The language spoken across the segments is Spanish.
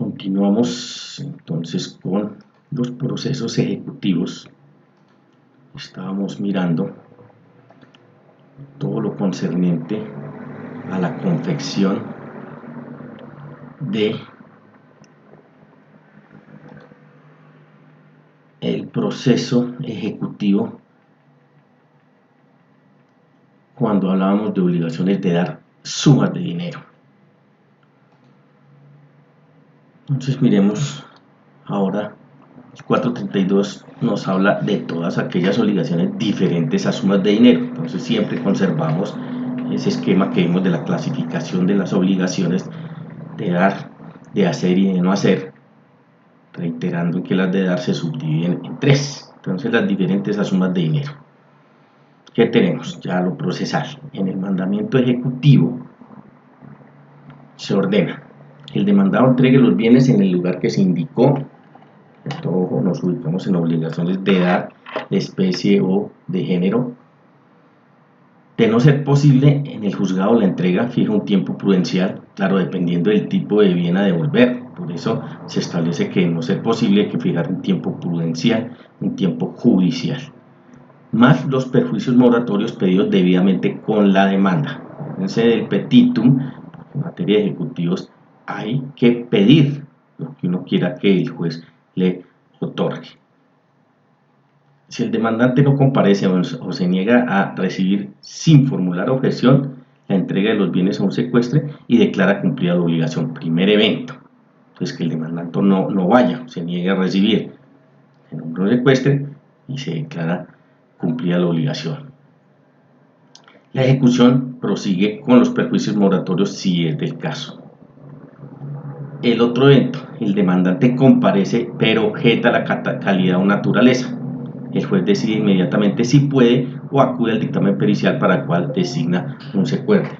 Continuamos entonces con los procesos ejecutivos. Estábamos mirando todo lo concerniente a la confección de el proceso ejecutivo cuando hablábamos de obligaciones de dar sumas de dinero. Entonces miremos ahora, el 432 nos habla de todas aquellas obligaciones diferentes a sumas de dinero. Entonces siempre conservamos ese esquema que vimos de la clasificación de las obligaciones de dar, de hacer y de no hacer, reiterando que las de dar se subdividen en tres. Entonces las diferentes a sumas de dinero. ¿Qué tenemos? Ya lo procesal. En el mandamiento ejecutivo se ordena que el demandado entregue los bienes en el lugar que se indicó. Ojo, nos ubicamos en obligaciones de edad, de especie o de género. De no ser posible, en el juzgado la entrega fija un tiempo prudencial, claro, dependiendo del tipo de bien a devolver. Por eso se establece que de no ser posible hay que fijar un tiempo prudencial, un tiempo judicial, más los perjuicios moratorios pedidos debidamente con la demanda. Fíjense del petitum, en materia de ejecutivos hay que pedir lo que uno quiera que el juez le otorgue. Si el demandante no comparece o se niega a recibir sin formular objeción la entrega de los bienes a un secuestre y declara cumplida la obligación, primer evento. Entonces que el demandante no vaya, se niegue a recibir el nombre de un secuestre y se declara cumplida la obligación. La ejecución prosigue con los perjuicios moratorios si es del caso. El otro evento, el demandante comparece pero objeta la calidad o naturaleza. El juez decide inmediatamente si puede o acude al dictamen pericial para el cual designa un secuestro.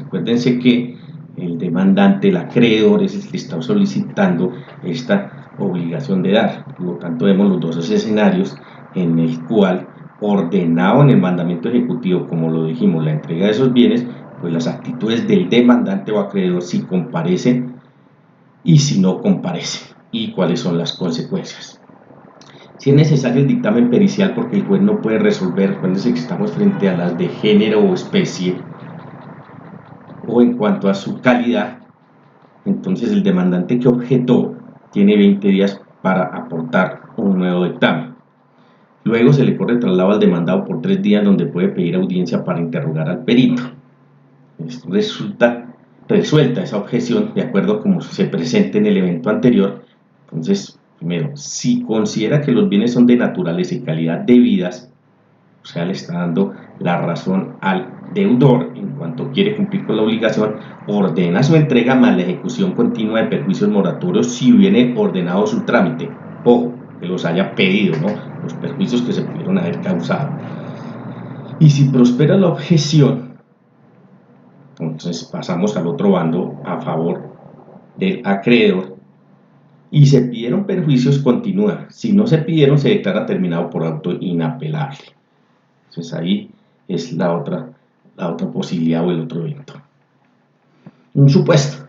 Acuérdense que el demandante, el acreedor, es el que está solicitando esta obligación de dar. Por lo tanto, vemos los dos escenarios en el cual, ordenado en el mandamiento ejecutivo, como lo dijimos, la entrega de esos bienes, pues las actitudes del demandante o acreedor si comparece y si no comparece, y cuáles son las consecuencias. Si es necesario el dictamen pericial porque el juez no puede resolver, acuérdense que estamos frente a las de género o especie, o en cuanto a su calidad, entonces el demandante que objetó tiene 20 días para aportar un nuevo dictamen. Luego se le corre traslado al demandado por 3 días donde puede pedir audiencia para interrogar al perito. Esto resulta resuelta esa objeción de acuerdo a como se presente en el evento anterior. Entonces, primero, si considera que los bienes son de naturaleza y calidad debidas, o sea, le está dando la razón al deudor en cuanto quiere cumplir con la obligación, ordena su entrega más la ejecución continua de perjuicios moratorios si viene ordenado su trámite. Ojo, que los haya pedido, ¿no? Los perjuicios que se pudieron haber causado. Y si prospera la objeción, entonces pasamos al otro bando a favor del acreedor y se pidieron perjuicios, continúa. Si no se pidieron, se declara terminado por auto inapelable. Entonces ahí es la otra posibilidad o el otro evento. Un supuesto,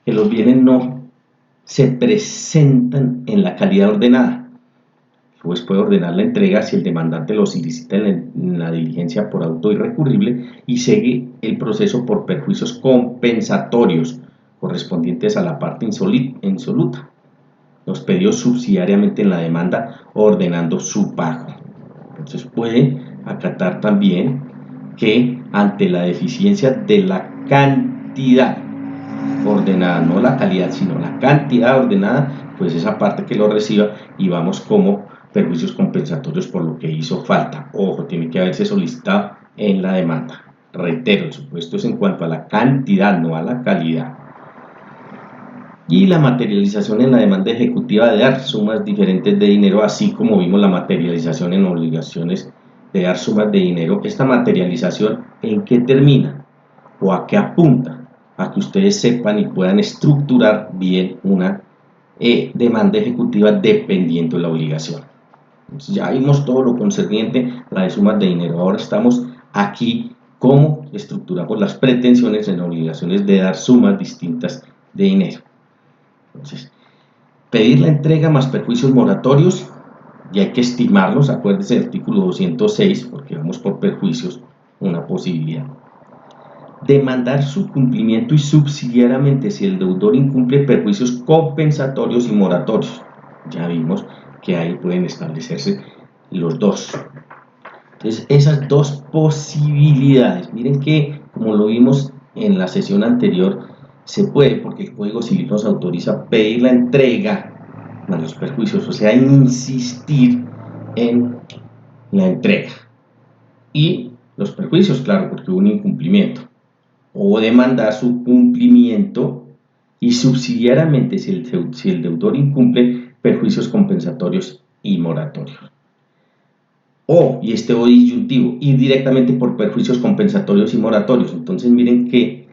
que los bienes no se presentan en la calidad ordenada. El juez puede ordenar la entrega si el demandante lo solicita en la diligencia por auto irrecurrible y sigue el proceso por perjuicios compensatorios correspondientes a la parte insoluta, los pedidos subsidiariamente en la demanda ordenando su pago. Entonces puede acatar también que ante la deficiencia de la cantidad ordenada, no la calidad, sino la cantidad ordenada, pues esa parte que lo reciba y vamos como perjuicios compensatorios por lo que hizo falta. Ojo, tiene que haberse solicitado en la demanda. Reitero, el supuesto es en cuanto a la cantidad, no a la calidad. Y la materialización en la demanda ejecutiva de dar sumas diferentes de dinero, así como vimos la materialización en obligaciones de dar sumas de dinero. Esta materialización, ¿en qué termina? ¿O a qué apunta? A que ustedes sepan y puedan estructurar bien una demanda ejecutiva dependiendo de la obligación. Entonces ya vimos todo lo concerniente a la de sumas de dinero. Ahora estamos aquí cómo estructuramos las pretensiones en obligaciones de dar sumas distintas de dinero. Entonces, pedir la entrega más perjuicios moratorios, y hay que estimarlos, acuérdense del artículo 206, porque vamos por perjuicios, una posibilidad. Demandar su cumplimiento y subsidiariamente, si el deudor incumple, perjuicios compensatorios y moratorios. Ya vimos que ahí pueden establecerse los dos. Entonces, esas dos posibilidades, miren que como lo vimos en la sesión anterior, se puede, porque el Código Civil nos autoriza pedir la entrega de los perjuicios, o sea, insistir en la entrega. Y los perjuicios, claro, porque hubo un incumplimiento. O demandar su cumplimiento y subsidiariamente, si el deudor incumple, perjuicios compensatorios y moratorios. Y este o disyuntivo, ir directamente por perjuicios compensatorios y moratorios. Entonces miren que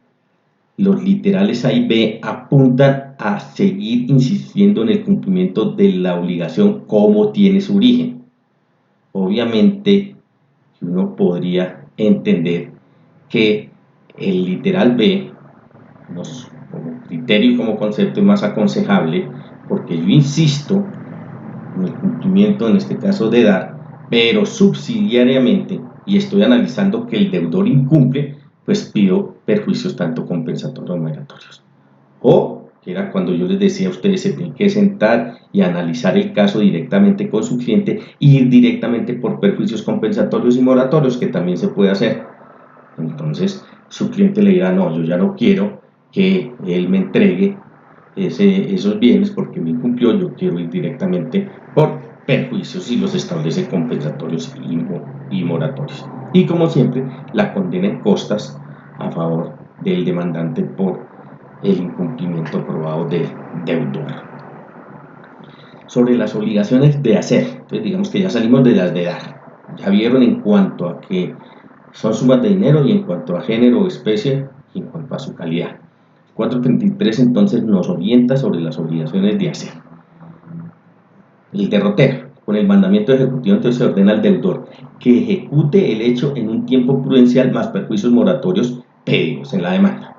los literales A y B apuntan a seguir insistiendo en el cumplimiento de la obligación como tiene su origen. Obviamente uno podría entender que el literal B como criterio y como concepto es más aconsejable, porque yo insisto en el cumplimiento, en este caso de dar, pero subsidiariamente, y estoy analizando que el deudor incumple, pues pido perjuicios tanto compensatorios como moratorios. O, que era cuando yo les decía a ustedes, se tienen que sentar y analizar el caso directamente con su cliente e ir directamente por perjuicios compensatorios y moratorios, que también se puede hacer. Entonces, su cliente le dirá, no, yo ya no quiero que él me entregue esos bienes porque me incumplió, yo quiero ir directamente por perjuicios y los establece compensatorios y moratorios. Y como siempre, la condena en costas a favor del demandante por el incumplimiento probado del deudor. Sobre las obligaciones de hacer, entonces digamos que ya salimos de las de dar. Ya vieron en cuanto a que son sumas de dinero y en cuanto a género o especie y en cuanto a su calidad. 433 entonces nos orienta sobre las obligaciones de hacer. El derrotero, con el mandamiento ejecutivo, entonces se ordena al deudor que ejecute el hecho en un tiempo prudencial más perjuicios moratorios pedidos en la demanda.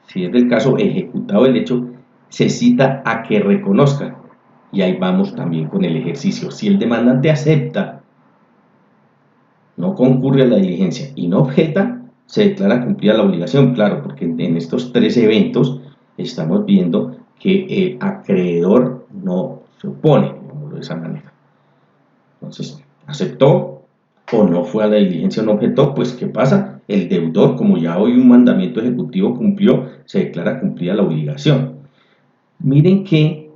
Si es del caso ejecutado el hecho, se cita a que reconozca, y ahí vamos también con el ejercicio. Si el demandante acepta, no concurre a la diligencia y no objeta, se declara cumplida la obligación, claro, porque en estos tres eventos estamos viendo que el acreedor no se opone, digámoslo de esa manera. Entonces, aceptó o no fue a la diligencia o no objetó, pues ¿qué pasa? El deudor, como ya hoy un mandamiento ejecutivo cumplió, se declara cumplida la obligación. Miren que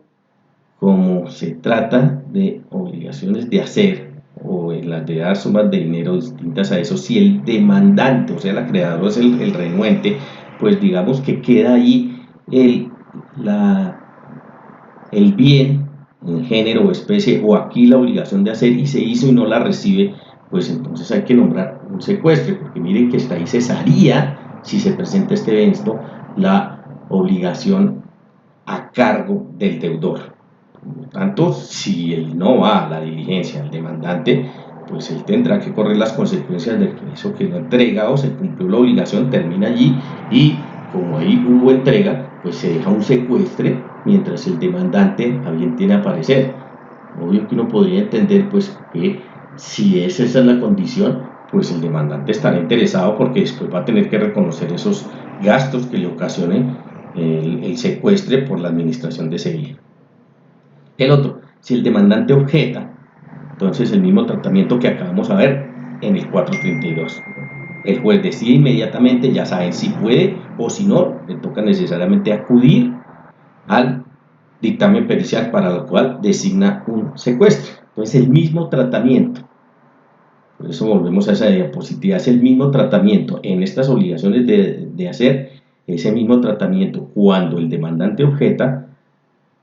como se trata de obligaciones de hacer, o en las de dar sumas de dinero distintas a eso, si el demandante, o sea, el acreedor es el renuente, pues digamos que queda ahí el bien en género o especie, o aquí la obligación de hacer y se hizo y no la recibe, pues entonces hay que nombrar un secuestre, porque miren que hasta ahí cesaría, si se presenta este evento, la obligación a cargo del deudor. Por lo tanto, si él no va a la diligencia del demandante, pues él tendrá que correr las consecuencias de que eso que no entrega o se cumplió la obligación termina allí, y como ahí hubo entrega, pues se deja un secuestre mientras el demandante a bien tiene a aparecer. Obvio que uno podría entender pues que si esa es la condición, pues el demandante estará interesado porque después va a tener que reconocer esos gastos que le ocasione el secuestre por la administración de ese bien. El otro, si el demandante objeta, entonces el mismo tratamiento que acabamos de ver en el 432. El juez decide inmediatamente, ya saben si puede o si no, le toca necesariamente acudir al dictamen pericial para lo cual designa un secuestro. Entonces el mismo tratamiento, por eso volvemos a esa diapositiva, es el mismo tratamiento en estas obligaciones de hacer, ese mismo tratamiento cuando el demandante objeta,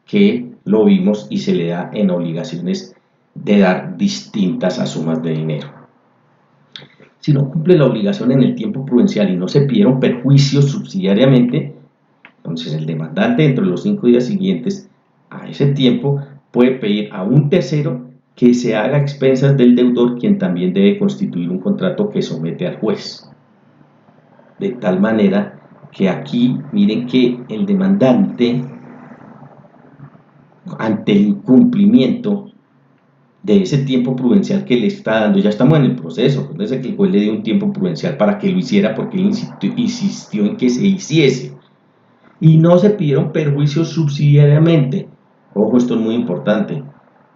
que lo vimos y se le da en obligaciones de dar distintas a sumas de dinero. Si no cumple la obligación en el tiempo prudencial y no se pidieron perjuicios subsidiariamente, entonces el demandante dentro de los 5 días siguientes a ese tiempo puede pedir a un tercero que se haga a expensas del deudor, quien también debe constituir un contrato que somete al juez. De tal manera que aquí miren que el demandante, ante el incumplimiento de ese tiempo prudencial que le está dando, ya estamos en el proceso, acuérdense que el juez le dio un tiempo prudencial para que lo hiciera porque él insistió en que se hiciese, y no se pidieron perjuicios subsidiariamente. Ojo, esto es muy importante,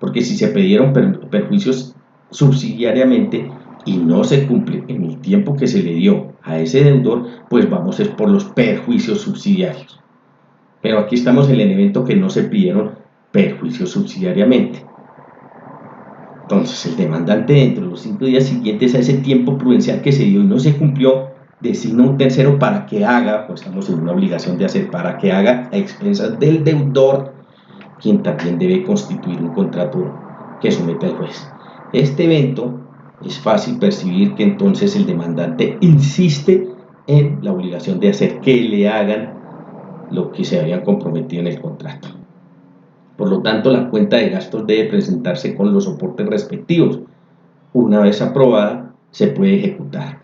porque si se pidieron perjuicios subsidiariamente y no se cumple en el tiempo que se le dio a ese deudor, pues vamos a ir por los perjuicios subsidiarios. Pero aquí estamos en el evento que no se pidieron perjuicios subsidiariamente. Entonces, el demandante dentro de los 5 días siguientes a ese tiempo prudencial que se dio y no se cumplió, designa un tercero para que haga, pues estamos en una obligación de hacer, para que haga a expensas del deudor, quien también debe constituir un contrato que somete al juez. Este evento es fácil percibir que entonces el demandante insiste en la obligación de hacer que le hagan lo que se habían comprometido en el contrato. Por lo tanto, la cuenta de gastos debe presentarse con los soportes respectivos. Una vez aprobada, se puede ejecutar.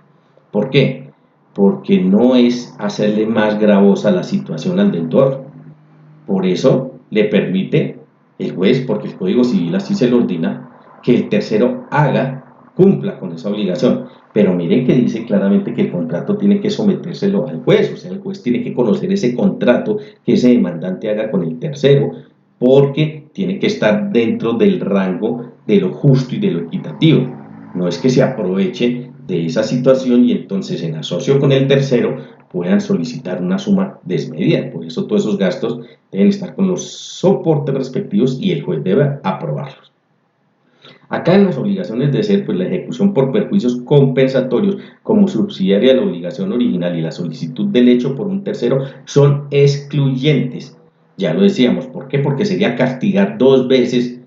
¿Por qué? Porque no es hacerle más gravosa la situación al deudor. Por eso le permite el juez, porque el Código Civil así se lo ordena, que el tercero cumpla con esa obligación. Pero miren que dice claramente que el contrato tiene que sometérselo al juez, o sea, el juez tiene que conocer ese contrato que ese demandante haga con el tercero, porque tiene que estar dentro del rango de lo justo y de lo equitativo. No es que se aproveche de esa situación y entonces en asocio con el tercero puedan solicitar una suma desmedida. Por eso todos esos gastos deben estar con los soportes respectivos y el juez debe aprobarlos. Acá en las obligaciones de ser, pues la ejecución por perjuicios compensatorios como subsidiaria de la obligación original y la solicitud del hecho por un tercero son excluyentes. Ya lo decíamos, ¿por qué? Porque sería castigar 2 veces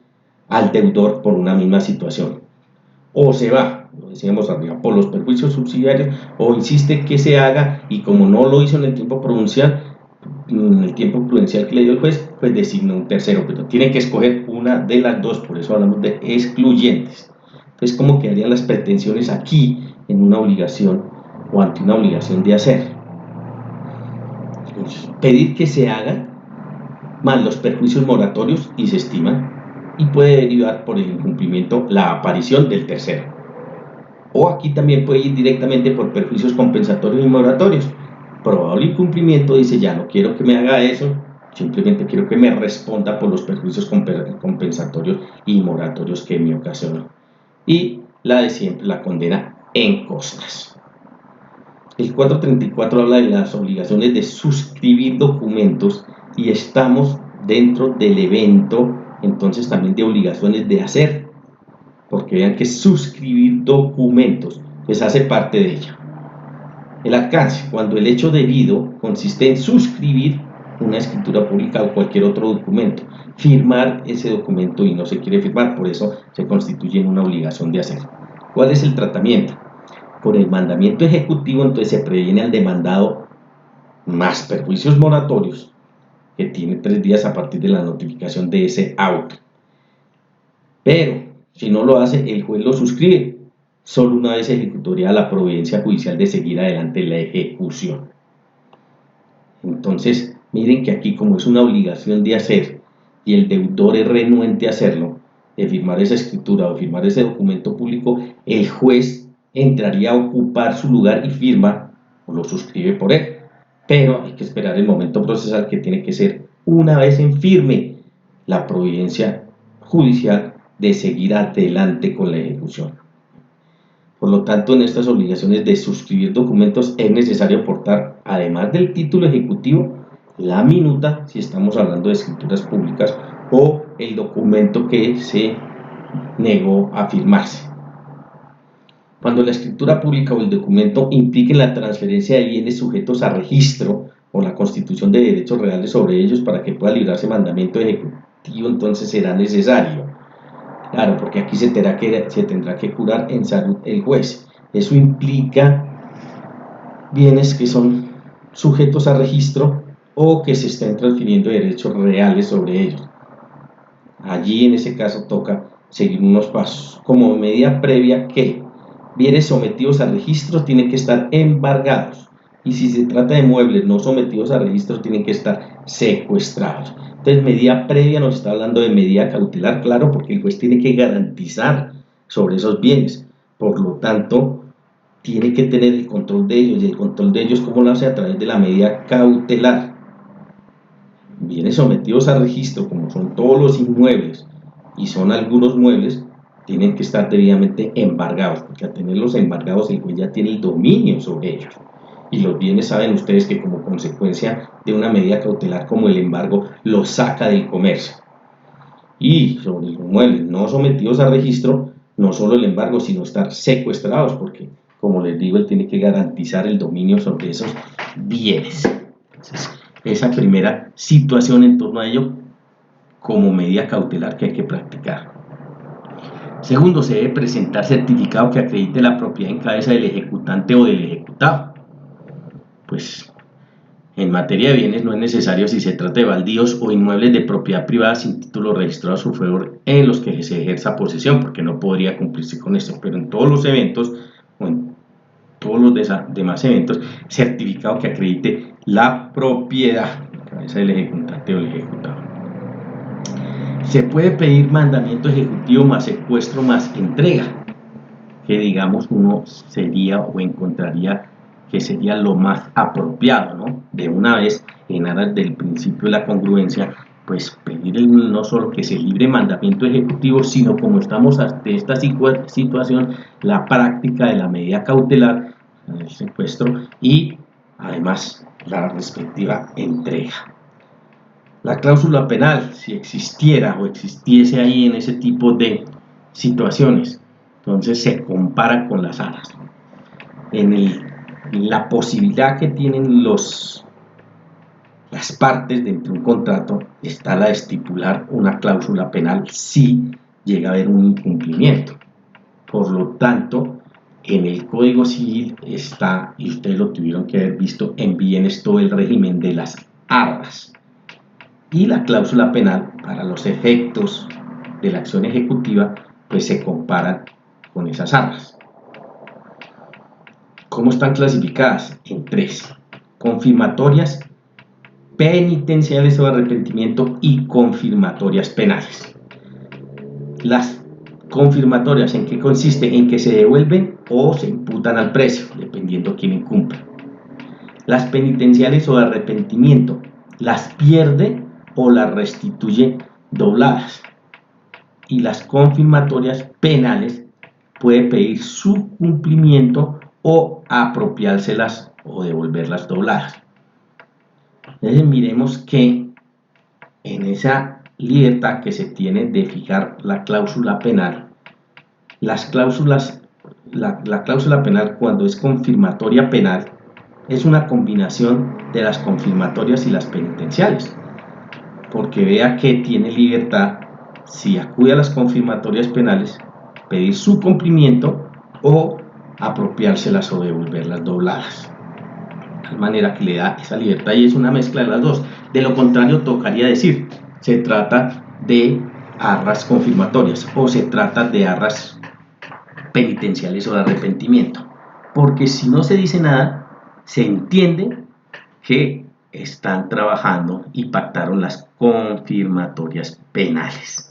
al deudor por una misma situación. O se va, lo decíamos arriba, por los perjuicios subsidiarios, o insiste que se haga y como no lo hizo en el tiempo prudencial que le dio el juez, pues designa un tercero, pero tiene que escoger una de las dos, por eso hablamos de excluyentes. Entonces, ¿cómo quedarían las pretensiones aquí en una obligación o ante una obligación de hacer? Pedir que se haga más los perjuicios moratorios y se estiman, y puede derivar por el incumplimiento la aparición del tercero. O aquí también puede ir directamente por perjuicios compensatorios y moratorios. Probable incumplimiento dice, ya no quiero que me haga eso, simplemente quiero que me responda por los perjuicios compensatorios y moratorios que me ocasionó. Y la de siempre, la condena en costas. El 434 habla de las obligaciones de suscribir documentos y estamos dentro del evento, entonces también de obligaciones de hacer, porque vean que suscribir documentos pues hace parte de ella. El alcance, cuando el hecho debido consiste en suscribir una escritura pública o cualquier otro documento, firmar ese documento y no se quiere firmar, por eso se constituye en una obligación de hacer. ¿Cuál es el tratamiento? Por el mandamiento ejecutivo, entonces se previene al demandado más perjuicios moratorios, que tiene 3 días a partir de la notificación de ese auto. Pero si no lo hace, el juez lo suscribe. Solo una vez ejecutoria la providencia judicial de seguir adelante la ejecución. Entonces, miren que aquí, como es una obligación de hacer y el deudor es renuente a hacerlo, de firmar esa escritura o firmar ese documento público, el juez entraría a ocupar su lugar y firma o lo suscribe por él. Pero hay que esperar el momento procesal, que tiene que ser una vez en firme la providencia judicial de seguir adelante con la ejecución. Por lo tanto, en estas obligaciones de suscribir documentos es necesario aportar, además del título ejecutivo, la minuta, si estamos hablando de escrituras públicas, o el documento que se negó a firmarse. Cuando la escritura pública o el documento impliquen la transferencia de bienes sujetos a registro o la constitución de derechos reales sobre ellos para que pueda librarse mandamiento ejecutivo, entonces será necesario. Claro, porque aquí se tendrá que curar en salud el juez. Eso implica bienes que son sujetos a registro o que se estén transfiriendo derechos reales sobre ellos. Allí en ese caso toca seguir unos pasos. Como medida previa, que bienes sometidos a registro tienen que estar embargados Y si se trata de muebles no sometidos a registro, tienen que estar secuestrados. Entonces, medida previa nos está hablando de medida cautelar, claro, porque el juez tiene que garantizar sobre esos bienes. Por lo tanto, tiene que tener el control de ellos, y el control de ellos, ¿cómo lo hace? A través de la medida cautelar. Bienes sometidos a registro, como son todos los inmuebles y son algunos muebles, tienen que estar debidamente embargados, porque al tenerlos embargados el juez ya tiene el dominio sobre ellos. Y los bienes, saben ustedes que como consecuencia de una medida cautelar como el embargo, los saca del comercio. Y sobre los muebles no sometidos a registro, no solo el embargo, sino estar secuestrados, porque como les digo, él tiene que garantizar el dominio sobre esos bienes. Entonces, esa primera situación en torno a ello como medida cautelar que hay que practicar. Segundo, se debe presentar certificado que acredite la propiedad en cabeza del ejecutante o del ejecutado. Pues en materia de bienes no es necesario si se trata de baldíos o inmuebles de propiedad privada sin título registrado a su favor en los que se ejerza posesión, porque no podría cumplirse con esto, pero en todos los eventos o en todos los demás eventos, certificado que acredite la propiedad en cabeza del ejecutante o del ejecutado. Se puede pedir mandamiento ejecutivo más secuestro más entrega, que digamos uno sería o encontraría que sería lo más apropiado, ¿no? De una vez, en aras del principio de la congruencia, pues pedir no solo que se libre mandamiento ejecutivo, sino como estamos ante esta situación, la práctica de la medida cautelar, el secuestro y además la respectiva entrega. La cláusula penal, si existiera o existiese ahí en ese tipo de situaciones, entonces se compara con las arras. La posibilidad que tienen las partes dentro de un contrato está la de estipular una cláusula penal si llega a haber un incumplimiento. Por lo tanto, en el Código Civil está, y ustedes lo tuvieron que haber visto en bienes, todo el régimen de las arras. Y la cláusula penal, para los efectos de la acción ejecutiva, pues se comparan con esas arras. ¿Cómo están clasificadas? En tres: confirmatorias, penitenciales o de arrepentimiento y confirmatorias penales. Las confirmatorias, ¿en qué consiste? En que se devuelven o se imputan al precio, dependiendo quién incumple. Las penitenciales o de arrepentimiento, las pierde o las restituye dobladas. Y las confirmatorias penales puede pedir su cumplimiento o apropiárselas o devolverlas dobladas. Entonces miremos que en esa libertad que se tiene de fijar la cláusula penal, la cláusula penal cuando es confirmatoria penal es una combinación de las confirmatorias y las penitenciales, porque vea que tiene libertad, si acude a las confirmatorias penales, pedir su cumplimiento o apropiárselas o devolverlas dobladas. De manera que le da esa libertad y es una mezcla de las dos. De lo contrario, tocaría decir, se trata de arras confirmatorias o se trata de arras penitenciales o de arrepentimiento. Porque si no se dice nada, se entiende que están trabajando y pactaron las confirmatorias penales.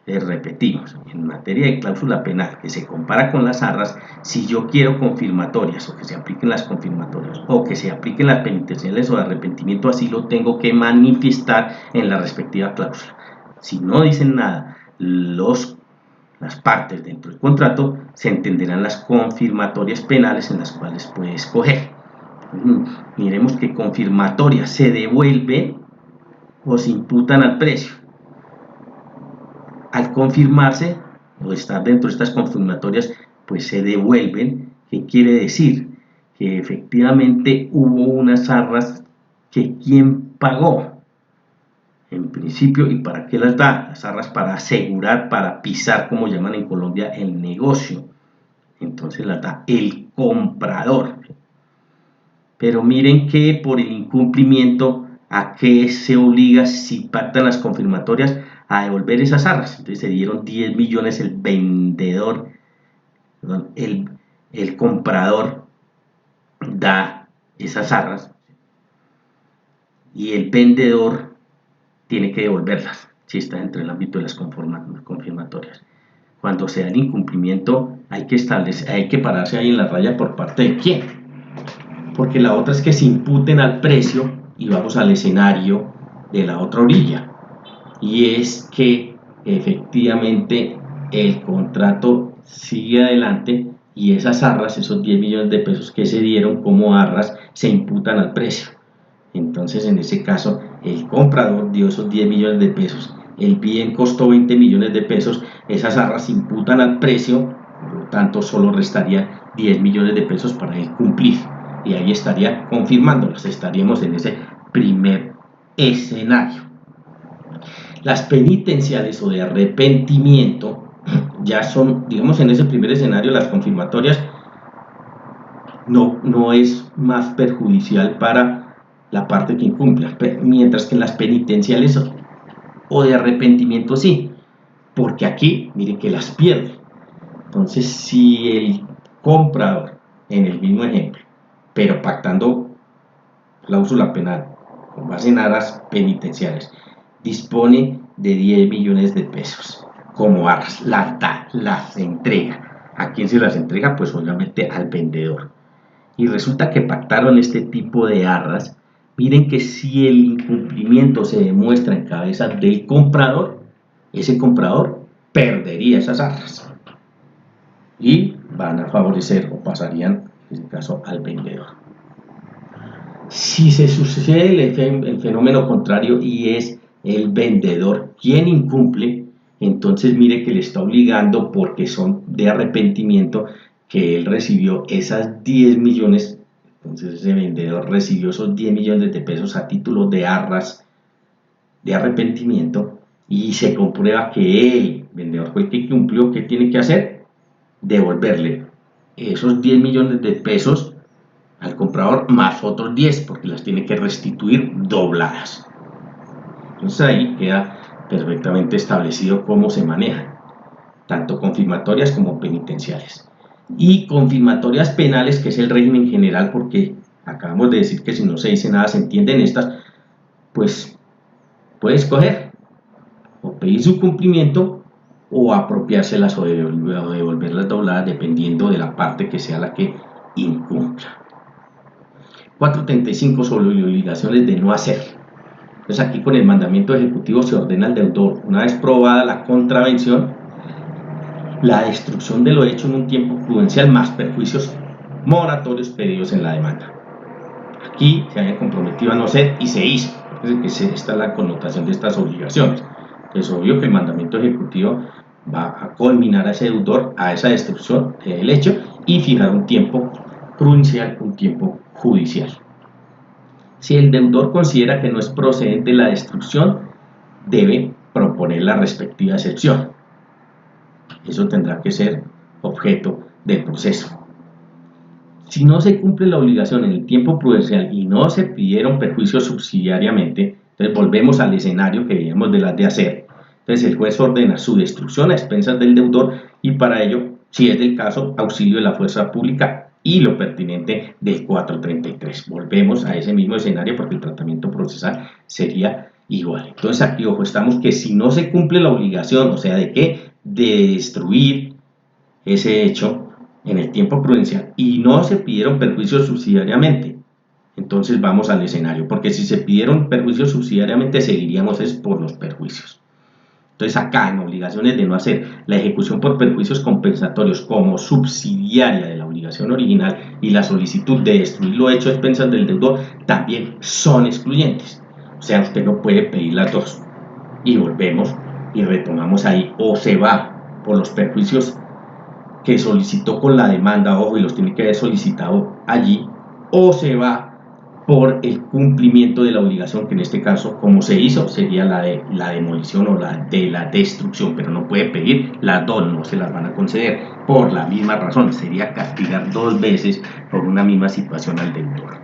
Repetimos, en materia de cláusula penal que se compara con las arras, si yo quiero confirmatorias o que se apliquen las confirmatorias o que se apliquen las penitenciales o de arrepentimiento, así lo tengo que manifestar en la respectiva cláusula. Si no dicen nada las partes dentro del contrato, se entenderán las confirmatorias penales en las cuales puede escoger. Miremos que confirmatorias se devuelven o se imputan al precio. Al confirmarse o estar dentro de estas confirmatorias, pues se devuelven. ¿Qué quiere decir? Que efectivamente hubo unas arras que ¿quién pagó? En principio, ¿y para qué las da? Las arras para asegurar, para pisar, como llaman en Colombia, el negocio. Entonces las da el comprador. Pero miren que por el incumplimiento, ¿a qué se obliga si pactan las confirmatorias? A devolver esas arras. Entonces se dieron 10 millones el vendedor, perdón, el comprador da esas arras y el vendedor tiene que devolverlas si está dentro del ámbito de las confirmatorias. Cuando se da el incumplimiento hay que pararse ahí en la raya por parte de quién, porque la otra es que se imputen al precio y vamos al escenario de la otra orilla, y es que efectivamente el contrato sigue adelante y esas arras, esos 10 millones de pesos que se dieron como arras, se imputan al precio. Entonces, en ese caso, el comprador dio esos 10 millones de pesos, el bien costó 20 millones de pesos, esas arras se imputan al precio, por lo tanto, solo restaría 10 millones de pesos para él cumplir. Y ahí estaría confirmándolas, estaríamos en ese primer escenario. Las penitenciales o de arrepentimiento ya son, digamos, en ese primer escenario, las confirmatorias no es más perjudicial para la parte que incumple, mientras que en las penitenciales o de arrepentimiento sí, porque aquí, mire que las pierde. Entonces, si el comprador, en el mismo ejemplo, pero pactando cláusula penal con base en aras penitenciales, dispone de 10 millones de pesos como arras, las entrega. ¿A quién se las entrega? Pues obviamente al vendedor. Y resulta que pactaron este tipo de arras. Miren que si el incumplimiento se demuestra en cabeza del comprador, ese comprador perdería esas arras y van a favorecer o pasarían, en este caso, al vendedor. Si se sucede el fenómeno contrario y es el vendedor quien incumple, entonces mire que le está obligando, porque son de arrepentimiento, que él recibió esas 10 millones, entonces ese vendedor recibió esos 10 millones de pesos a título de arras de arrepentimiento y se comprueba que el vendedor fue el que cumplió. ¿Qué tiene que hacer? Devolverle esos 10 millones de pesos al comprador más otros 10, porque las tiene que restituir dobladas. Entonces ahí queda perfectamente establecido cómo se manejan, tanto confirmatorias como penitenciales. Y confirmatorias penales, que es el régimen general, porque acabamos de decir que si no se dice nada se entienden estas, pues puede escoger o pedir su cumplimiento o apropiárselas o devolverlas dobladas, dependiendo de la parte que sea la que incumpla. 435 sobre obligaciones de no hacer. Entonces aquí con el mandamiento ejecutivo se ordena al deudor, una vez probada la contravención, la destrucción de lo hecho en un tiempo prudencial más perjuicios moratorios pedidos en la demanda. Aquí se había comprometido a no hacer y se hizo. Esta es la connotación de estas obligaciones. Es obvio que el mandamiento ejecutivo va a culminar a ese deudor a esa destrucción del hecho y fijar un tiempo prudencial, un tiempo judicial. Si el deudor considera que no es procedente la destrucción, debe proponer la respectiva excepción. Eso tendrá que ser objeto del proceso. Si no se cumple la obligación en el tiempo prudencial y no se pidieron perjuicios subsidiariamente, entonces volvemos al escenario que veíamos de las de hacer. Entonces el juez ordena su destrucción a expensas del deudor y para ello, si es del caso, auxilio de la fuerza pública y lo pertinente del 433. Volvemos a ese mismo escenario porque el tratamiento procesal sería igual. Entonces aquí, ojo, estamos que si no se cumple la obligación, o sea, ¿de qué? De destruir ese hecho en el tiempo prudencial y no se pidieron perjuicios subsidiariamente, entonces vamos al escenario, porque si se pidieron perjuicios subsidiariamente seguiríamos es por los perjuicios. Entonces acá en obligaciones de no hacer, la ejecución por perjuicios compensatorios como subsidiaria de la obligación original y la solicitud de destruir lo hecho a expensas del deudor también son excluyentes. O sea, usted no puede pedir las dos. Y volvemos y retomamos ahí, o se va por los perjuicios que solicitó con la demanda, ojo, y los tiene que haber solicitado allí, o se va por el cumplimiento de la obligación, que en este caso, como se hizo, sería la de la demolición o la de la destrucción, pero no puede pedir las dos, no se las van a conceder por la misma razón, sería castigar dos veces por una misma situación al deudor.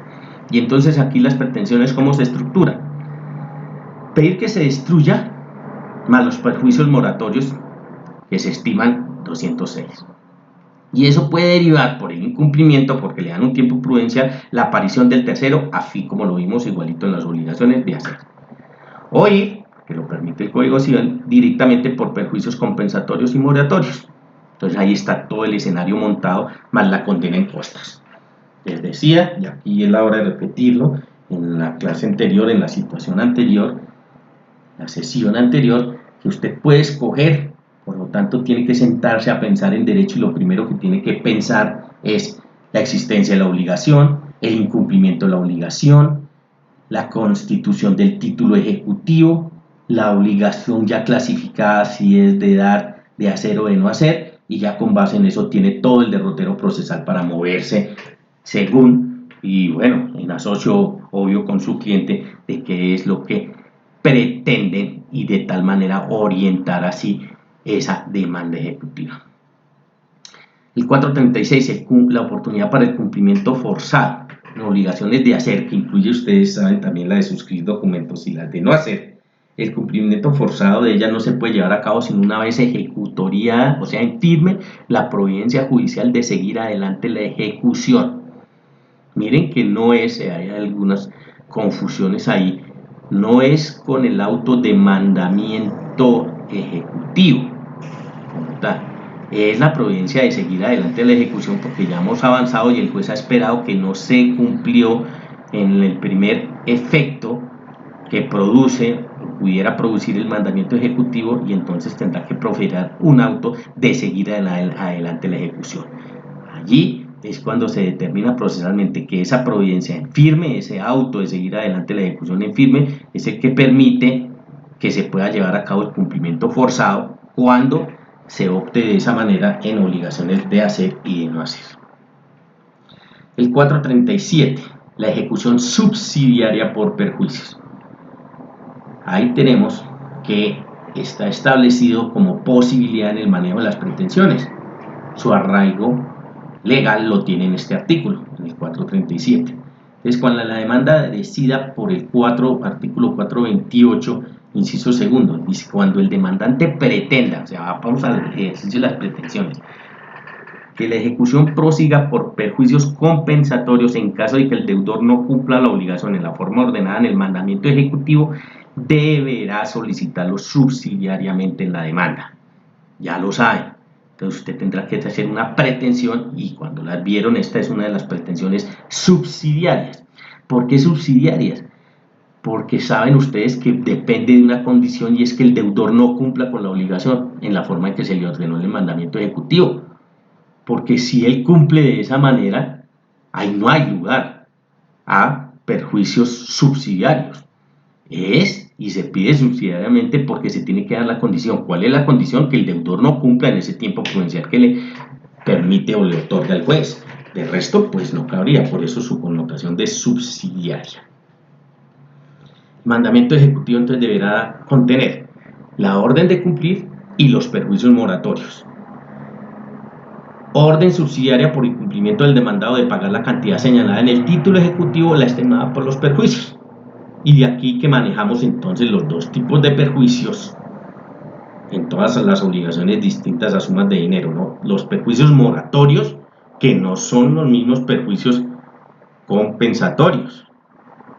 Y entonces aquí las pretensiones, ¿cómo se estructura? Pedir que se destruya más los perjuicios moratorios que se estiman 206. Y eso puede derivar por el incumplimiento, porque le dan un tiempo prudencial, la aparición del tercero, así como lo vimos igualito en las obligaciones de hacer. O ir, que lo permite el Código Civil, directamente por perjuicios compensatorios y moratorios. Entonces ahí está todo el escenario montado, más la condena en costas. Les decía, y aquí es la hora de repetirlo, en la clase anterior, en la situación anterior, la sesión anterior, que usted puede escoger. Por lo tanto, tiene que sentarse a pensar en derecho y lo primero que tiene que pensar es la existencia de la obligación, el incumplimiento de la obligación, la constitución del título ejecutivo, la obligación ya clasificada si es de dar, de hacer o de no hacer, y ya con base en eso tiene todo el derrotero procesal para moverse según, y bueno, en asocio obvio con su cliente de qué es lo que pretenden y de tal manera orientar así esa demanda ejecutiva. El 436, la oportunidad para el cumplimiento forzado, obligaciones de hacer, que incluye, ustedes saben, también la de suscribir documentos y la de no hacer. El cumplimiento forzado de ella no se puede llevar a cabo sin una vez ejecutoriada, o sea, en firme, la providencia judicial de seguir adelante la ejecución. Miren que no es, hay algunas confusiones ahí, no es con el autodemandamiento ejecutivo como tal, es la providencia de seguir adelante la ejecución, porque ya hemos avanzado y el juez ha esperado que no se cumplió en el primer efecto que produce o pudiera producir el mandamiento ejecutivo, y entonces tendrá que proferir un auto de seguir adelante la ejecución. Allí es cuando se determina procesalmente que esa providencia en firme, ese auto de seguir adelante la ejecución en firme, es el que permite que se pueda llevar a cabo el cumplimiento forzado cuando se opte de esa manera en obligaciones de hacer y de no hacer. El 437, la ejecución subsidiaria por perjuicios. Ahí tenemos que está establecido como posibilidad en el manejo de las pretensiones. Su arraigo legal lo tiene en este artículo, en el 437. Entonces, cuando la demanda decida por el artículo 428, inciso segundo, dice, cuando el demandante pretenda, o sea, vamos al ejercicio de las pretensiones, que la ejecución prosiga por perjuicios compensatorios en caso de que el deudor no cumpla la obligación en la forma ordenada en el mandamiento ejecutivo, deberá solicitarlo subsidiariamente en la demanda. Ya lo saben. Entonces usted tendrá que hacer una pretensión, y cuando la vieron, esta es una de las pretensiones subsidiarias. ¿Por qué subsidiarias? Porque saben ustedes que depende de una condición, y es que el deudor no cumpla con la obligación en la forma en que se le ordenó el mandamiento ejecutivo. Porque si él cumple de esa manera, ahí no hay lugar a perjuicios subsidiarios. Y se pide subsidiariamente porque se tiene que dar la condición. ¿Cuál es la condición? Que el deudor no cumpla en ese tiempo prudencial que le permite o le otorga el juez. De resto, pues no cabría, por eso su connotación de subsidiaria. El mandamiento ejecutivo entonces deberá contener la orden de cumplir y los perjuicios moratorios. Orden subsidiaria por incumplimiento del demandado de pagar la cantidad señalada en el título ejecutivo, la estimada por los perjuicios. Y de aquí que manejamos entonces los dos tipos de perjuicios en todas las obligaciones distintas a sumas de dinero, ¿no? Los perjuicios moratorios, que no son los mismos perjuicios compensatorios,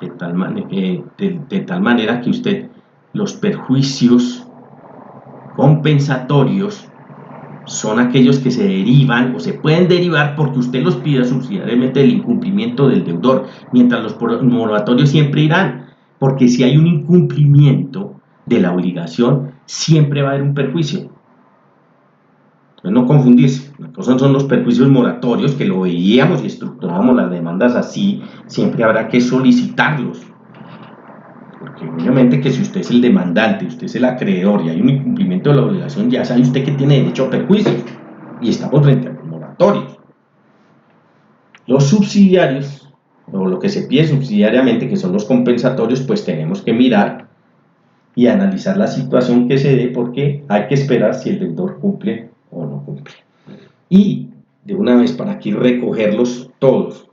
de tal manera que usted, los perjuicios compensatorios son aquellos que se derivan o se pueden derivar porque usted los pida subsidiariamente del incumplimiento del deudor, mientras los moratorios siempre irán. Porque si hay un incumplimiento de la obligación, siempre va a haber un perjuicio. Entonces no confundirse. Una cosa son los perjuicios moratorios, que lo veíamos y estructuramos las demandas así, siempre habrá que solicitarlos. Porque obviamente que si usted es el demandante, usted es el acreedor y hay un incumplimiento de la obligación, ya sabe usted que tiene derecho a perjuicios. Y estamos frente a los moratorios. Los subsidiarios, o lo que se pide subsidiariamente, que son los compensatorios, pues tenemos que mirar y analizar la situación que se dé, porque hay que esperar si el deudor cumple o no cumple. Y de una vez, para aquí recogerlos todos,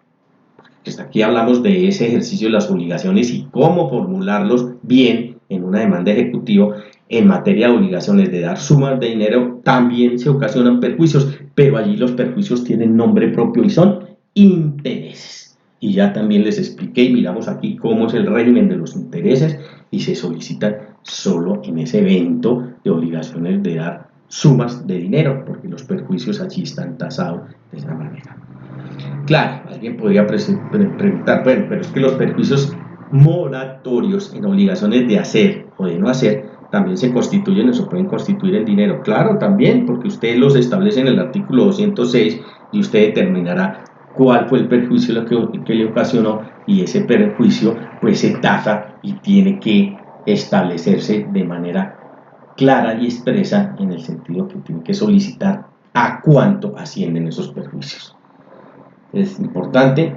hasta aquí hablamos de ese ejercicio de las obligaciones y cómo formularlos bien en una demanda ejecutiva, en materia de obligaciones de dar sumas de dinero también se ocasionan perjuicios, pero allí los perjuicios tienen nombre propio y son intereses. Y ya también les expliqué y miramos aquí cómo es el régimen de los intereses y se solicitan solo en ese evento de obligaciones de dar sumas de dinero, porque los perjuicios allí están tasados de esa manera. Claro, alguien podría preguntar, bueno, pero es que los perjuicios moratorios en obligaciones de hacer o de no hacer también se constituyen o se pueden constituir en dinero. Claro, también, porque usted los establece en el artículo 206 y usted determinará cuál fue el perjuicio que le ocasionó, y ese perjuicio pues se tasa y tiene que establecerse de manera clara y expresa, en el sentido que tiene que solicitar a cuánto ascienden esos perjuicios. Es importante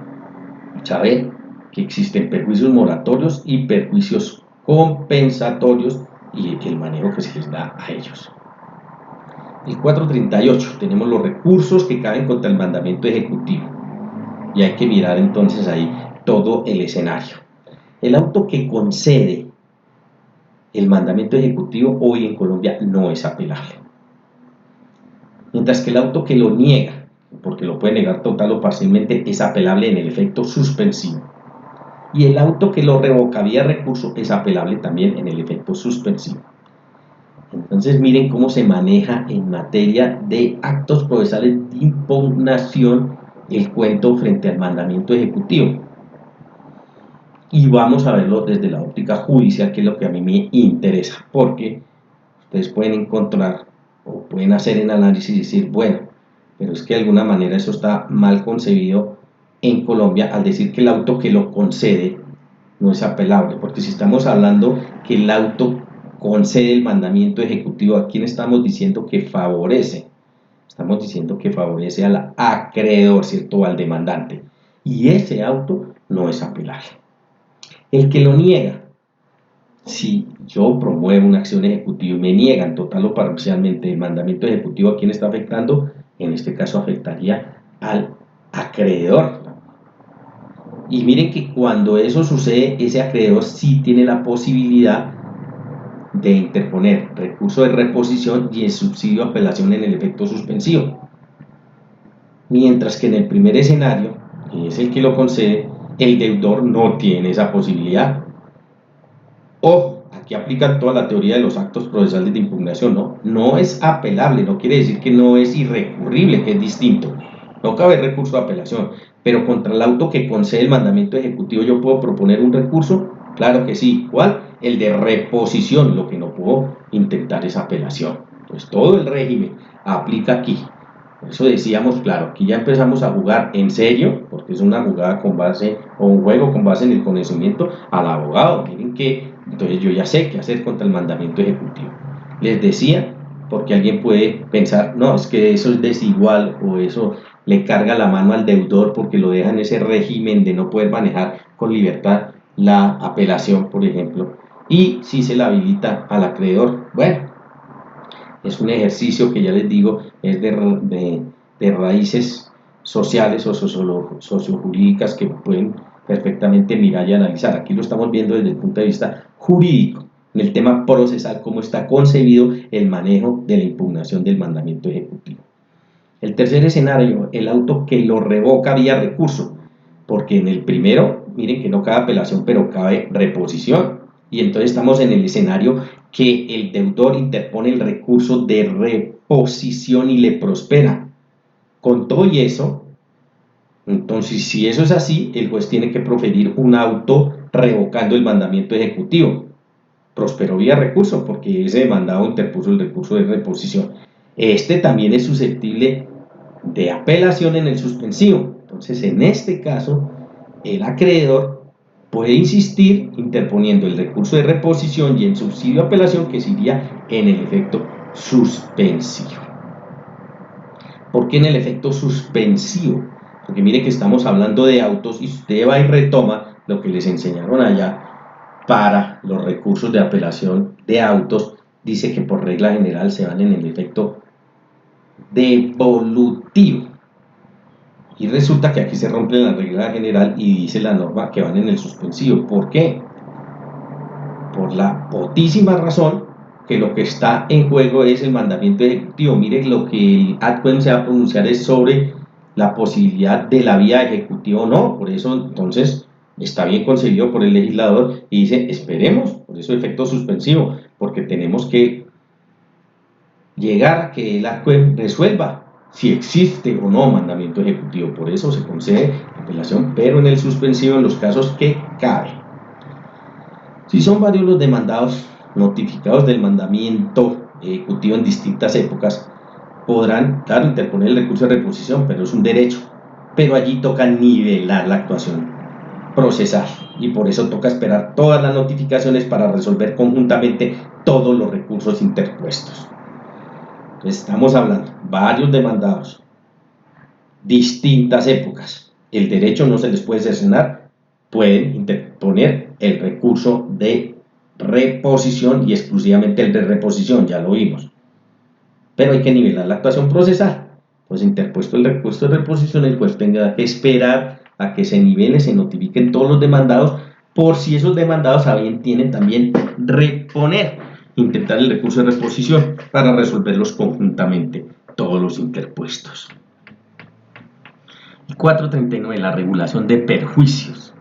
saber que existen perjuicios moratorios y perjuicios compensatorios y el manejo que se les da a ellos. El 438, tenemos los recursos que caben contra el mandamiento ejecutivo, y hay que mirar entonces ahí todo el escenario. El auto que concede el mandamiento ejecutivo hoy en Colombia no es apelable, mientras que el auto que lo niega, porque lo puede negar total o parcialmente, es apelable en el efecto suspensivo, y el auto que lo revoca vía recurso es apelable también en el efecto suspensivo. Entonces miren cómo se maneja en materia de actos procesales de impugnación el cuento frente al mandamiento ejecutivo. Y vamos a verlo desde la óptica judicial, que es lo que a mí me interesa, porque ustedes pueden encontrar o pueden hacer el análisis y decir, bueno, pero es que de alguna manera eso está mal concebido en Colombia al decir que el auto que lo concede no es apelable, porque si estamos hablando que el auto concede el mandamiento ejecutivo, ¿a quién estamos diciendo que favorece? Estamos diciendo que favorece al acreedor, ¿cierto?, o al demandante, y ese auto no es apelable. El que lo niega, si yo promuevo una acción ejecutiva y me niegan total o parcialmente el mandamiento ejecutivo, ¿a quién está afectando? En este caso afectaría al acreedor. Y miren que cuando eso sucede, ese acreedor sí tiene la posibilidad de interponer recurso de reposición y el subsidio de apelación en el efecto suspensivo. Mientras que en el primer escenario, que es el que lo concede, el deudor no tiene esa posibilidad. Ojo, aquí aplica toda la teoría de los actos procesales de impugnación, ¿no? No es apelable, no quiere decir que no es irrecurrible, que es distinto. No cabe recurso de apelación, pero contra el auto que concede el mandamiento ejecutivo yo puedo proponer un recurso, claro que sí. ¿Cuál? El de reposición. Lo que no puedo intentar es apelación. Pues todo el régimen aplica aquí. Por eso decíamos, claro, aquí ya empezamos a jugar en serio, porque es una jugada con base, o un juego con base en el conocimiento al abogado. Miren que entonces yo ya sé qué hacer contra el mandamiento ejecutivo. Les decía, porque alguien puede pensar, no, es que eso es desigual, o eso le carga la mano al deudor porque lo deja en ese régimen de no poder manejar con libertad la apelación, por ejemplo, y si se la habilita al acreedor. Bueno, es un ejercicio que ya les digo, es de raíces sociales o sociojurídicas que pueden perfectamente mirar y analizar. Aquí lo estamos viendo desde el punto de vista jurídico, en el tema procesal, cómo está concebido el manejo de la impugnación del mandamiento ejecutivo. El tercer escenario, el auto que lo revoca vía recurso, porque en el primero, miren que no cabe apelación, pero cabe reposición, y entonces estamos en el escenario que el deudor interpone el recurso de reposición y le prospera. Con todo y eso, entonces si eso es así, el juez tiene que proferir un auto revocando el mandamiento ejecutivo. Prosperó vía recurso porque ese demandado interpuso el recurso de reposición. Este también es susceptible de apelación en el suspensivo. Entonces, en este caso, el acreedor puede insistir interponiendo el recurso de reposición y el subsidio de apelación, que sería en el efecto suspensivo. ¿Por qué en el efecto suspensivo? Porque mire que estamos hablando de autos y usted va y retoma lo que les enseñaron allá para los recursos de apelación de autos. Dice que por regla general se van en el efecto devolutivo. Y resulta que aquí se rompe la regla general y dice la norma que van en el suspensivo. ¿Por qué? Por la potísima razón que lo que está en juego es el mandamiento ejecutivo. Mire, lo que el ADQUEM se va a pronunciar es sobre la posibilidad de la vía ejecutiva o no. Por eso, entonces, está bien concebido por el legislador y dice, esperemos, por eso efecto suspensivo, porque tenemos que llegar a que el ADQUEM resuelva si existe o no mandamiento ejecutivo. Por eso se concede apelación, pero en el suspensivo en los casos que cabe. Si son varios los demandados notificados del mandamiento ejecutivo en distintas épocas, podrán, claro, interponer el recurso de reposición, pero es un derecho. Pero allí toca nivelar la actuación procesal y por eso toca esperar todas las notificaciones para resolver conjuntamente todos los recursos interpuestos. Estamos hablando, varios demandados, distintas épocas. El derecho no se les puede cercenar, pueden interponer el recurso de reposición y exclusivamente el de reposición, ya lo vimos. Pero hay que nivelar la actuación procesal. Pues interpuesto el recurso de reposición, el juez tenga que esperar a que se nivele, se notifiquen todos los demandados, por si esos demandados tienen también reponer, intentar el recurso de reposición para resolverlos conjuntamente, todos los interpuestos. 439, la regulación de perjuicios.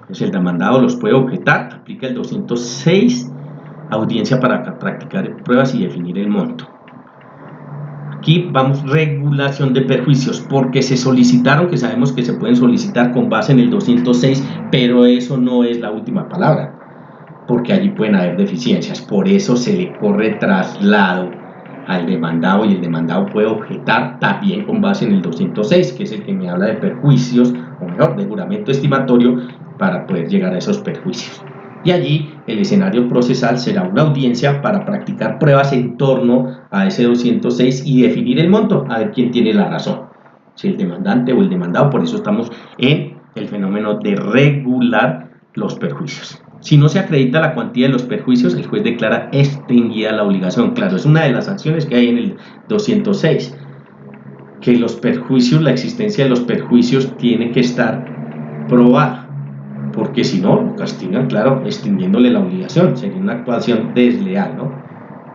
Pues el demandado los puede objetar, aplica el 206, audiencia para practicar pruebas y definir el monto. Aquí vamos, regulación de perjuicios, porque se solicitaron, que sabemos que se pueden solicitar con base en el 206, pero eso no es la última palabra, porque allí pueden haber deficiencias, por eso se le corre traslado al demandado y el demandado puede objetar también con base en el 206, que es el que me habla de perjuicios, o mejor, de juramento estimatorio, para poder llegar a esos perjuicios. Y allí el escenario procesal será una audiencia para practicar pruebas en torno a ese 206 y definir el monto, a ver quién tiene la razón, si el demandante o el demandado. Por eso estamos en el fenómeno de regular los perjuicios. Si no se acredita la cuantía de los perjuicios, el juez declara extinguida la obligación. Claro, es una de las sanciones que hay en el 206, que los perjuicios, la existencia de los perjuicios tiene que estar probada, porque si no, lo castigan, claro, extinguiéndole la obligación. Sería una actuación desleal, ¿no?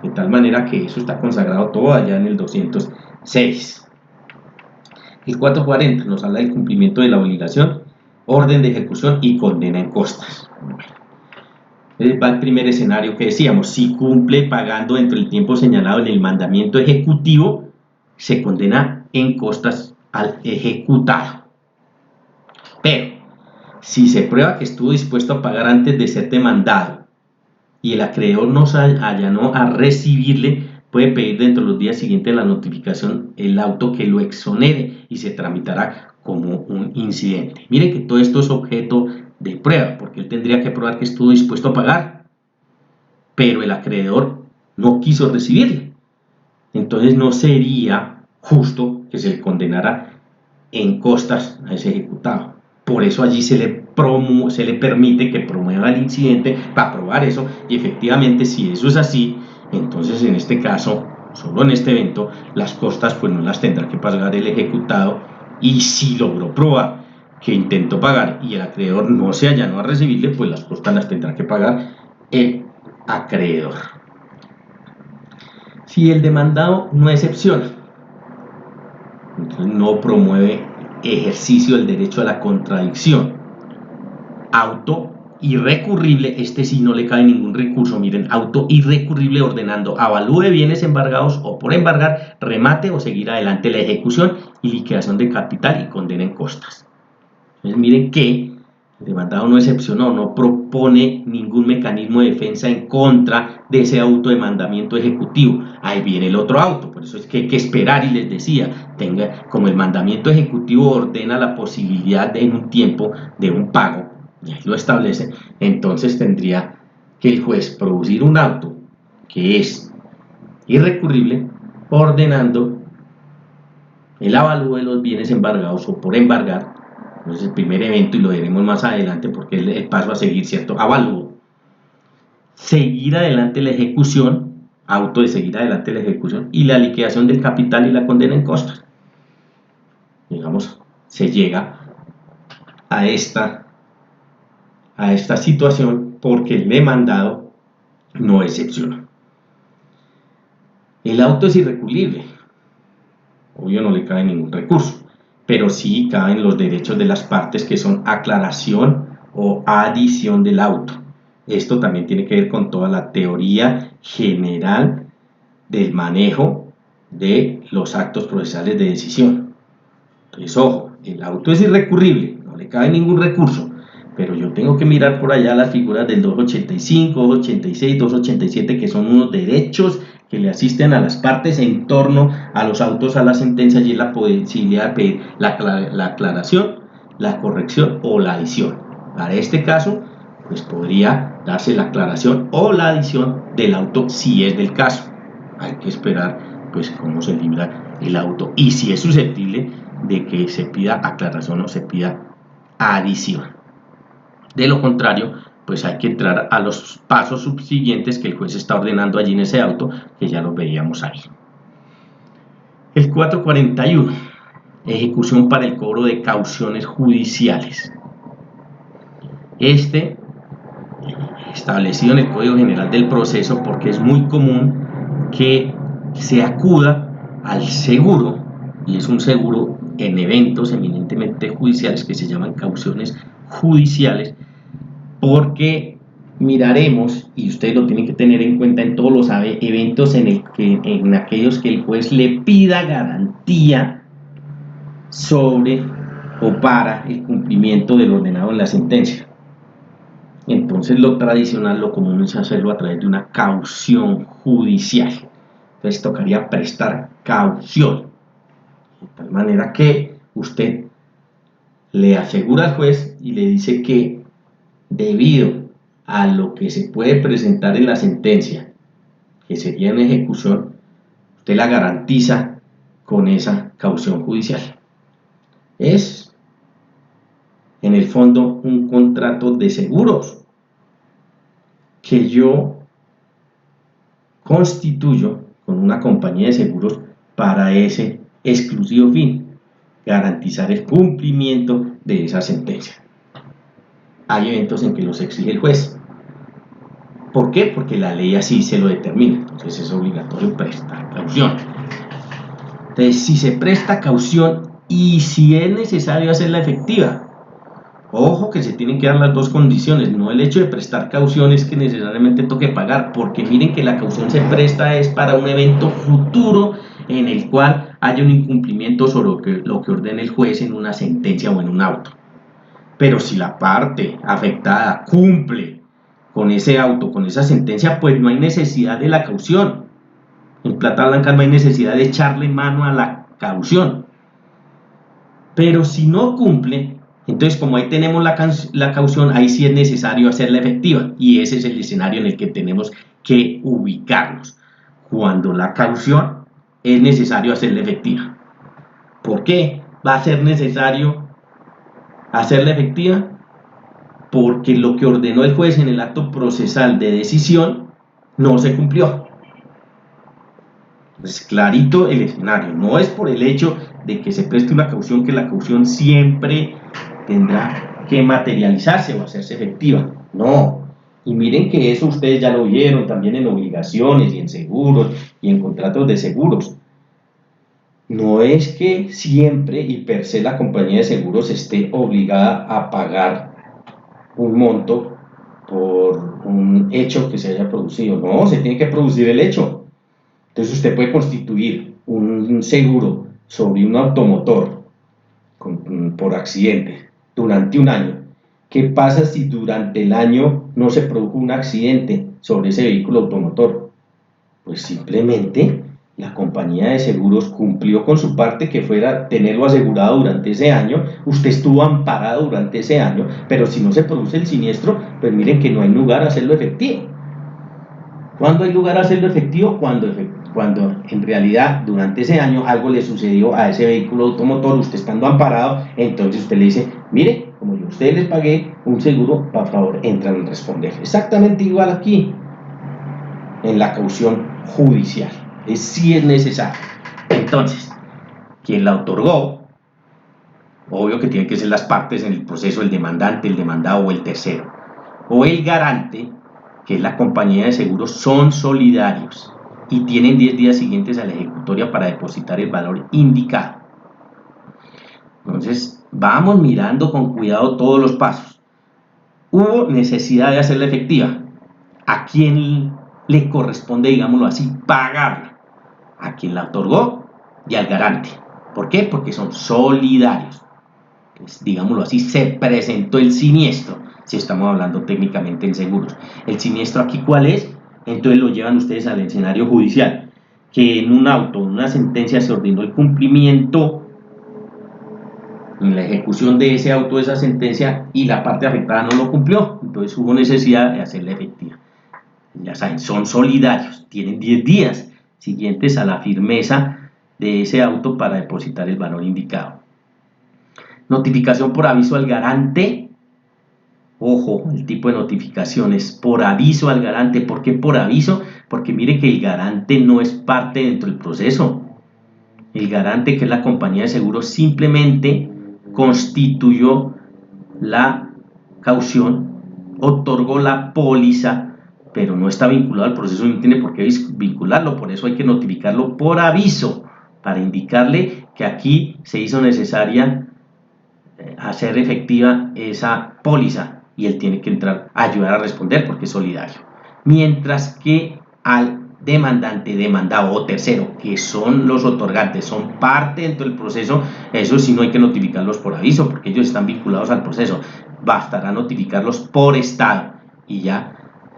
De tal manera que eso está consagrado todo allá en el 206. El 440 nos habla del cumplimiento de la obligación, orden de ejecución y condena en costas. Bueno, va el primer escenario que decíamos: si cumple pagando dentro del tiempo señalado en el mandamiento ejecutivo, se condena en costas al ejecutado. Pero si se prueba que estuvo dispuesto a pagar antes de ser demandado y el acreedor no se allanó a recibirle, puede pedir dentro de los días siguientes a la notificación el auto que lo exonere y se tramitará como un incidente. Miren que todo esto es objeto de prueba, porque él tendría que probar que estuvo dispuesto a pagar, pero el acreedor no quiso recibirle. Entonces no sería justo que se le condenara en costas a ese ejecutado. Por eso allí se le permite que promueva el incidente para probar eso, y efectivamente, si eso es así, entonces en este caso, solo en este evento, las costas pues no las tendrá que pagar el ejecutado, y si logró probar que intentó pagar y el acreedor no se allanó a recibirle, pues las costas las tendrá que pagar el acreedor. Si el demandado no excepciona, entonces no promueve ejercicio del derecho a la contradicción, auto irrecurrible, este sí no le cae ningún recurso, miren, auto irrecurrible ordenando avalúe bienes embargados o por embargar, remate o seguir adelante la ejecución y liquidación de capital y condena en costas. Entonces miren que el demandado no excepcionó, no propone ningún mecanismo de defensa en contra de ese autodemandamiento ejecutivo. Ahí viene el otro auto, por eso es que hay que esperar, y les decía, como el mandamiento ejecutivo ordena la posibilidad en un tiempo de un pago, y ahí lo establece, entonces tendría que el juez producir un auto que es irrecurrible, ordenando el avalúo de los bienes embargados o por embargar. Entonces el primer evento, y lo veremos más adelante porque es el paso a seguir, ¿cierto? Avalúo. Seguir adelante la ejecución, auto de seguir adelante la ejecución, y la liquidación del capital y la condena en costas. Digamos, se llega a esta situación porque el demandado no excepciona. El auto es irrecurrible, obvio no le cabe ningún recurso, pero sí caben los derechos de las partes que son aclaración o adición del auto. Esto también tiene que ver con toda la teoría general del manejo de los actos procesales de decisión. Entonces, ojo, el auto es irrecurrible, no le cabe ningún recurso, pero yo tengo que mirar por allá las figuras del 285, 286, 287, que son unos derechos que le asisten a las partes en torno a los autos, a la sentencia, y la posibilidad de pedir la aclaración, la corrección o la adición. Para este caso, pues podría darse la aclaración o la adición del auto si es del caso. Hay que esperar pues cómo se libra el auto y si es susceptible de que se pida aclaración o se pida adición. De lo contrario, pues hay que entrar a los pasos subsiguientes que el juez está ordenando allí en ese auto, que ya los veíamos ahí. El 441, ejecución para el cobro de cauciones judiciales. Establecido en el Código General del Proceso, porque es muy común que se acuda al seguro, y es un seguro en eventos eminentemente judiciales que se llaman cauciones judiciales, porque miraremos, y ustedes lo tienen que tener en cuenta en todos los eventos en aquellos que el juez le pida garantía sobre o para el cumplimiento del ordenado en la sentencia. Entonces lo tradicional, lo común es hacerlo a través de una caución judicial. Entonces tocaría prestar caución, de tal manera que usted le asegura al juez y le dice que debido a lo que se puede presentar en la sentencia, que sería en ejecución, usted la garantiza con esa caución judicial. Es, en el fondo, un contrato de seguros que yo constituyo con una compañía de seguros para ese exclusivo fin, garantizar el cumplimiento de esa sentencia. Hay eventos en que los exige el juez. ¿Por qué? Porque la ley así se lo determina. Entonces es obligatorio prestar caución. Entonces, si se presta caución y si es necesario hacerla efectiva, ojo que se tienen que dar las dos condiciones, no el hecho de prestar caución es que necesariamente toque pagar, porque miren que la caución se presta es para un evento futuro en el cual haya un incumplimiento sobre lo que ordene el juez en una sentencia o en un auto. Pero si la parte afectada cumple con ese auto, con esa sentencia, pues no hay necesidad de la caución. En plata blanca no hay necesidad de echarle mano a la caución. Pero si no cumple, entonces como ahí tenemos la caución, ahí sí es necesario hacerla efectiva. Y ese es el escenario en el que tenemos que ubicarnos. Cuando la caución es necesario hacerla efectiva. ¿Por qué va a ser necesario hacerla efectiva? Porque lo que ordenó el juez en el acto procesal de decisión no se cumplió. Es clarito el escenario, no es por el hecho de que se preste una caución que la caución siempre tendrá que materializarse o hacerse efectiva, no. Y miren que eso ustedes ya lo vieron también en obligaciones y en seguros y en contratos de seguros. No es que siempre y per se la compañía de seguros esté obligada a pagar un monto por un hecho que se haya producido. No, se tiene que producir el hecho. Entonces usted puede constituir un seguro sobre un automotor por accidente durante un año. ¿Qué pasa si durante el año no se produjo un accidente sobre ese vehículo automotor? Pues simplemente la compañía de seguros cumplió con su parte, que fuera tenerlo asegurado durante ese año. Usted estuvo amparado durante ese año, pero si no se produce el siniestro, pues miren que no hay lugar a hacerlo efectivo. ¿Cuándo hay lugar a hacerlo efectivo? Cuando en realidad durante ese año algo le sucedió a ese vehículo automotor, usted estando amparado, entonces usted le dice, mire, como yo a ustedes les pagué un seguro, por favor, entran a responder. Exactamente igual aquí, en la caución judicial. Sí es necesario. Entonces, quien la otorgó, obvio que tienen que ser las partes en el proceso, el demandante, el demandado o el tercero, o el garante, que es la compañía de seguros, son solidarios. y tienen 10 días siguientes a la ejecutoria para depositar el valor indicado. Entonces, vamos mirando con cuidado todos los pasos. Hubo necesidad de hacerla efectiva. ¿A quién le corresponde, digámoslo así, pagarla? A quien la otorgó y al garante. ¿Por qué? Porque son solidarios. Pues, digámoslo así, se presentó el siniestro, si estamos hablando técnicamente en seguros. ¿El siniestro aquí cuál es? Entonces lo llevan ustedes al escenario judicial, que en un auto, en una sentencia se ordenó el cumplimiento en la ejecución de ese auto, de esa sentencia, y la parte afectada no lo cumplió, entonces hubo necesidad de hacerla efectiva. Ya saben, son solidarios, tienen 10 días siguientes a la firmeza de ese auto para depositar el valor indicado. Notificación por aviso al garante. Ojo, el tipo de notificaciones por aviso al garante. ¿Por qué por aviso? Porque mire que el garante no es parte dentro del proceso. El garante, que es la compañía de seguros, simplemente constituyó la caución, otorgó la póliza, pero no está vinculado al proceso, no tiene por qué vincularlo. Por eso hay que notificarlo por aviso, para indicarle que aquí se hizo necesaria hacer efectiva esa póliza y él tiene que entrar a ayudar a responder porque es solidario. Mientras que al demandante, demandado o tercero, que son los otorgantes, son parte dentro del proceso, eso sí no hay que notificarlos por aviso porque ellos están vinculados al proceso. Bastará notificarlos por estado y ya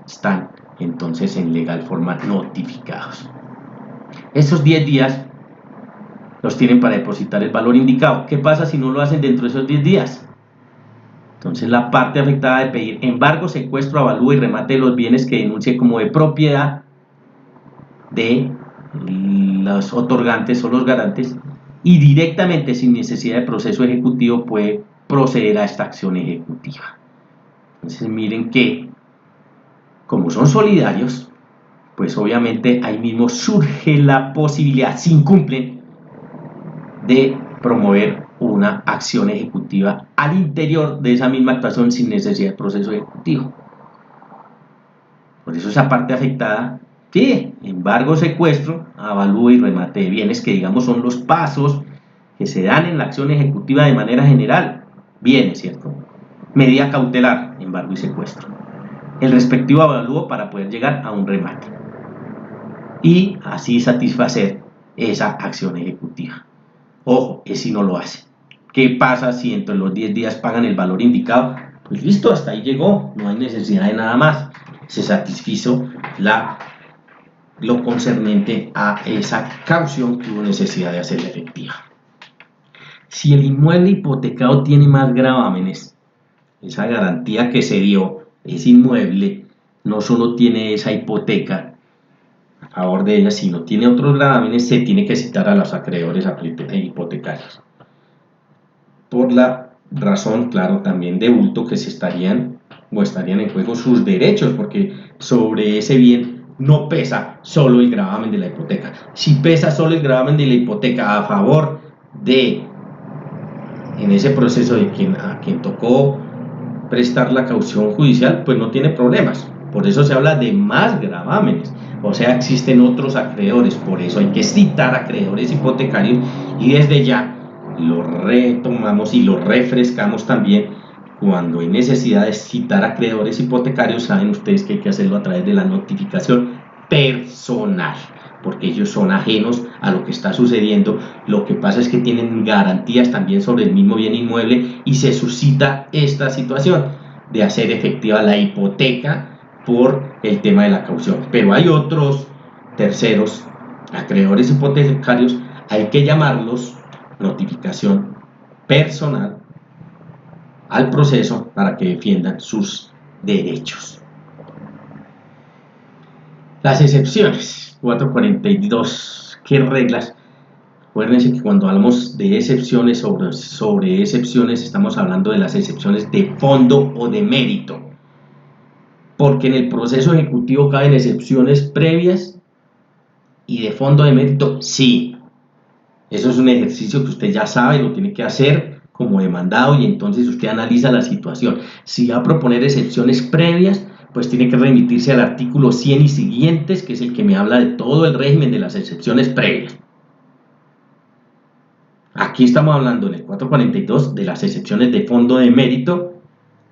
están entonces en legal forma notificados. Esos 10 días los tienen para depositar el valor indicado. ¿Qué pasa si no lo hacen dentro de esos 10 días? Entonces la parte afectada de pedir embargo, secuestro, avalúo y remate de los bienes que denuncie como de propiedad de los otorgantes o los garantes, y directamente sin necesidad de proceso ejecutivo puede proceder a esta acción ejecutiva. Entonces miren que como son solidarios, pues obviamente ahí mismo surge la posibilidad, si incumplen, de promover una acción ejecutiva al interior de esa misma actuación sin necesidad de proceso ejecutivo. Por eso esa parte afectada, sí, embargo, secuestro, avalúo y remate de bienes, que digamos son los pasos que se dan en la acción ejecutiva de manera general. Bienes, ¿cierto? Medida cautelar, embargo y secuestro. El respectivo avalúo para poder llegar a un remate. Y así satisfacer esa acción ejecutiva. Ojo, es si no lo hace. ¿Qué pasa si entre los 10 días pagan el valor indicado? Pues listo, hasta ahí llegó, no hay necesidad de nada más. Se satisfizo lo concerniente a esa caución que hubo necesidad de hacerla efectiva. Si el inmueble hipotecado tiene más gravámenes, esa garantía que se dio, ese inmueble no solo tiene esa hipoteca a favor de ella, sino tiene otros gravámenes, se tiene que citar a los acreedores hipotecarios. Por la razón, claro, también de bulto que estarían en juego sus derechos, porque sobre ese bien no pesa solo el gravamen de la hipoteca. Si pesa solo el gravamen de la hipoteca a favor de, en ese proceso de a quien tocó prestar la caución judicial, pues no tiene problemas. Por eso se habla de más gravámenes. O sea, existen otros acreedores, por eso hay que citar acreedores hipotecarios, y desde ya lo retomamos y lo refrescamos también. Cuando hay necesidad de citar acreedores hipotecarios, saben ustedes que hay que hacerlo a través de la notificación personal, porque ellos son ajenos a lo que está sucediendo. Lo que pasa es que tienen garantías también sobre el mismo bien inmueble y se suscita esta situación de hacer efectiva la hipoteca por el tema de la caución. Pero hay otros terceros, acreedores hipotecarios, hay que llamarlos notificación personal al proceso para que defiendan sus derechos. Las excepciones, 442, ¿qué reglas? Acuérdense que cuando hablamos de excepciones sobre excepciones, estamos hablando de las excepciones de fondo o de mérito, porque en el proceso ejecutivo caben excepciones previas y de fondo de mérito, sí. Eso es un ejercicio que usted ya sabe, lo tiene que hacer como demandado, y entonces usted analiza la situación. Si va a proponer excepciones previas, pues tiene que remitirse al artículo 100 y siguientes, que es el que me habla de todo el régimen de las excepciones previas. Aquí estamos hablando en el 442 de las excepciones de fondo de mérito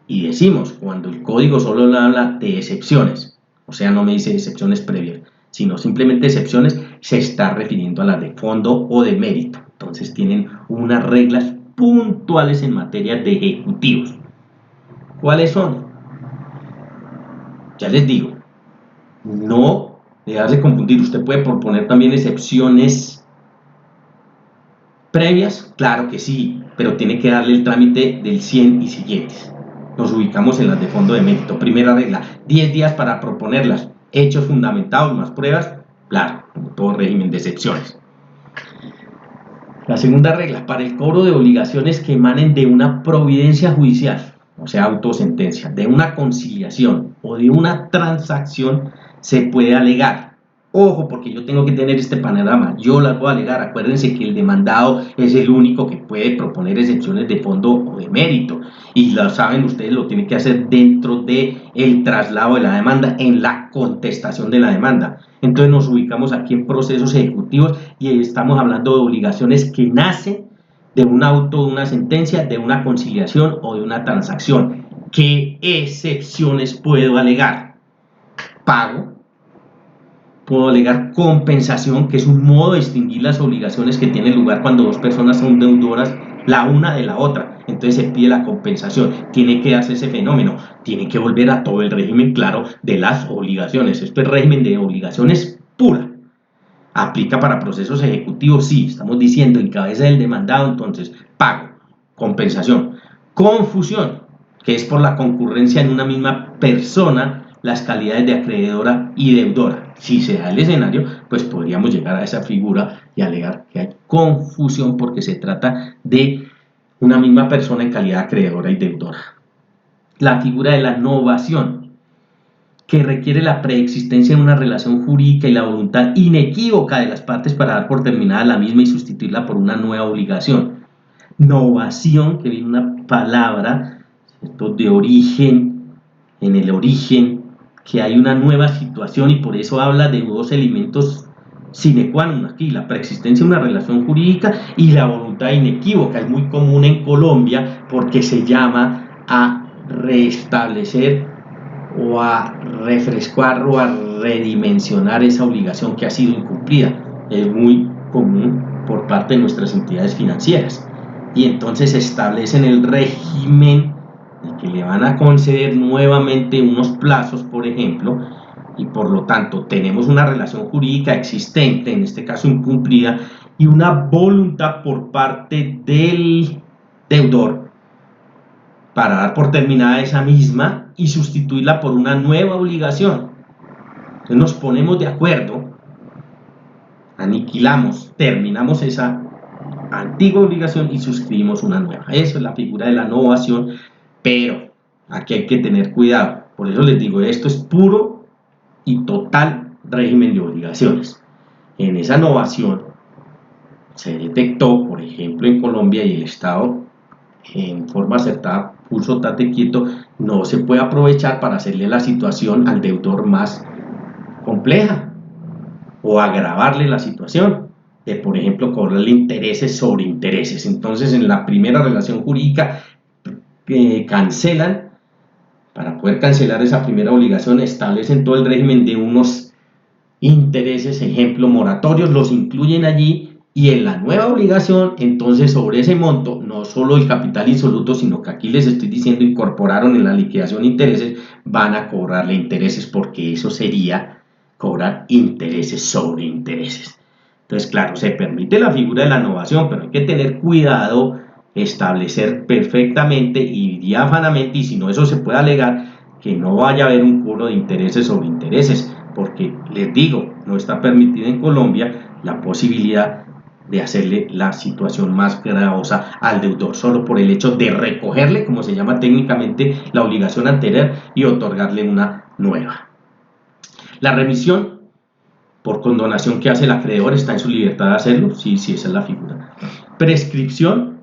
y decimos cuando el código solo habla de excepciones, o sea, no me dice excepciones previas, sino simplemente excepciones, se está refiriendo a las de fondo o de mérito. Entonces tienen unas reglas puntuales en materia de ejecutivos. ¿Cuáles son? Ya les digo, no dejarse confundir. Usted puede proponer también excepciones previas, claro que sí, pero tiene que darle el trámite del 100 y siguientes. Nos ubicamos en las de fondo de mérito. Primera regla, 10 días para proponerlas. Hechos fundamentados más pruebas, claro, como todo régimen de excepciones. La segunda regla, para el cobro de obligaciones que emanen de una providencia judicial, o sea, autosentencia, de una conciliación o de una transacción, se puede alegar. Ojo, porque yo tengo que tener este panorama, yo las voy a alegar. Acuérdense que el demandado es el único que puede proponer excepciones de fondo o de mérito, y lo saben ustedes, lo tienen que hacer dentro del traslado de la demanda, en la contestación de la demanda. Entonces nos ubicamos aquí en procesos ejecutivos y estamos hablando de obligaciones que nacen de un auto, de una sentencia, de una conciliación o de una transacción. ¿Qué excepciones puedo alegar? Pago. Puedo alegar compensación, que es un modo de distinguir las obligaciones que tienen lugar cuando dos personas son deudoras la una de la otra. Entonces se pide la compensación. Tiene que darse ese fenómeno. Tiene que volver a todo el régimen claro de las obligaciones. Esto es régimen de obligaciones pura. ¿Aplica para procesos ejecutivos? Sí, estamos diciendo en cabeza del demandado, entonces pago, compensación. Confusión, que es por la concurrencia en una misma persona las calidades de acreedora y deudora. Si se da el escenario, pues podríamos llegar a esa figura y alegar que hay confusión porque se trata de una misma persona en calidad de acreedora y deudora. La figura de la novación, que requiere la preexistencia de una relación jurídica y la voluntad inequívoca de las partes para dar por terminada la misma y sustituirla por una nueva obligación. Novación, que viene una palabra, ¿cierto?, de origen, en el origen, que hay una nueva situación, y por eso habla de dos elementos sine qua non aquí, la preexistencia de una relación jurídica y la voluntad inequívoca. Es muy común en Colombia porque se llama a restablecer o a refrescar o a redimensionar esa obligación que ha sido incumplida. Es muy común por parte de nuestras entidades financieras, y entonces establecen el régimen de que le van a conceder nuevamente unos plazos, por ejemplo, y por lo tanto tenemos una relación jurídica existente, en este caso incumplida, y una voluntad por parte del deudor para dar por terminada esa misma y sustituirla por una nueva obligación. Entonces nos ponemos de acuerdo, aniquilamos, terminamos esa antigua obligación y suscribimos una nueva. Eso es la figura de la novación, pero aquí hay que tener cuidado. Por eso les digo, esto es puro y total régimen de obligaciones. En esa novación se detectó, por ejemplo, en Colombia, y el Estado en forma acertada puso tate quieto, no se puede aprovechar para hacerle la situación al deudor más compleja o agravarle la situación de, por ejemplo, cobrarle intereses sobre intereses. Entonces, en la primera relación jurídica cancelan. Para poder cancelar esa primera obligación, establecen todo el régimen de unos intereses, ejemplo, moratorios, los incluyen allí, y en la nueva obligación, entonces sobre ese monto, no solo el capital insoluto, sino que aquí les estoy diciendo, incorporaron en la liquidación intereses, van a cobrarle intereses, porque eso sería cobrar intereses sobre intereses. Entonces, claro, se permite la figura de la novación, pero hay que tener cuidado, establecer perfectamente y diáfanamente, y si no, eso se puede alegar, que no vaya a haber un cobro de intereses sobre intereses, porque les digo, no está permitido en Colombia la posibilidad de hacerle la situación más gravosa al deudor, solo por el hecho de recogerle, como se llama técnicamente, la obligación anterior y otorgarle una nueva. La remisión por condonación que hace el acreedor está en su libertad de hacerlo, sí, esa es la figura. Prescripción,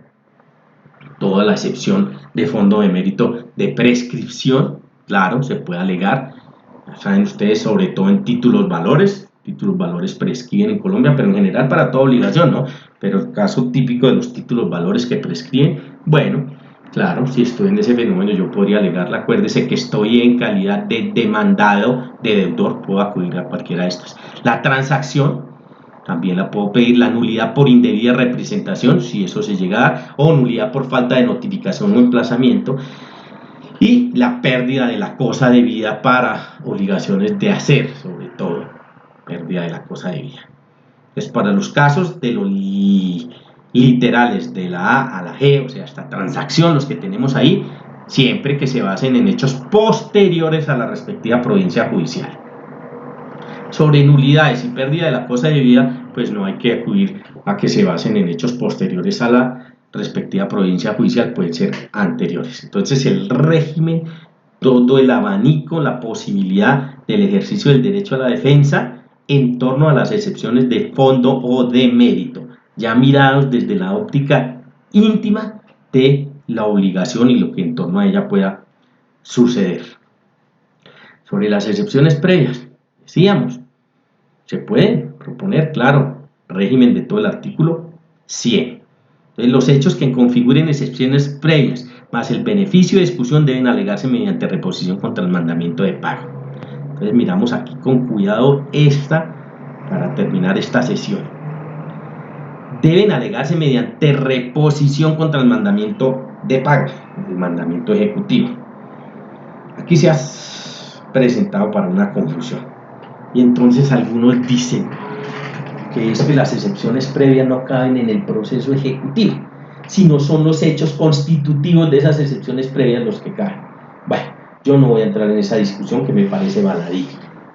toda la excepción de fondo de mérito de prescripción, claro, se puede alegar. Saben ustedes, sobre todo en títulos valores prescriben en Colombia, pero en general para toda obligación, ¿no? Pero el caso típico de los títulos valores que prescriben, bueno, claro, si estoy en ese fenómeno yo podría alegarla. Acuérdese que estoy en calidad de demandado, de deudor, puedo acudir a cualquiera de estas. La transacción también la puedo pedir, la nulidad por indebida representación, si eso se llega a dar, o nulidad por falta de notificación o emplazamiento, y la pérdida de la cosa debida para obligaciones de hacer, sobre todo, pérdida de la cosa debida. Es para los casos de los literales de la A a la G, o sea, esta transacción, los que tenemos ahí, siempre que se basen en hechos posteriores a la respectiva provincia judicial. Sobre nulidades y pérdida de la cosa debida, pues no hay que acudir a que se basen en hechos posteriores a la respectiva provincia judicial, pueden ser anteriores. Entonces el régimen, todo el abanico, la posibilidad del ejercicio del derecho a la defensa en torno a las excepciones de fondo o de mérito, ya mirados desde la óptica íntima de la obligación y lo que en torno a ella pueda suceder. Sobre las excepciones previas, decíamos, se puede proponer, claro, régimen de todo el artículo 100. Entonces, los hechos que configuren excepciones previas más el beneficio de discusión deben alegarse mediante reposición contra el mandamiento de pago. Entonces miramos aquí con cuidado esta para terminar esta sesión. Deben alegarse mediante reposición contra el mandamiento de pago, el mandamiento ejecutivo. Aquí se ha presentado para una confusión. Y entonces algunos dicen que es que las excepciones previas no caben en el proceso ejecutivo, sino son los hechos constitutivos de esas excepciones previas los que caen. Bueno, yo no voy a entrar en esa discusión que me parece baladí.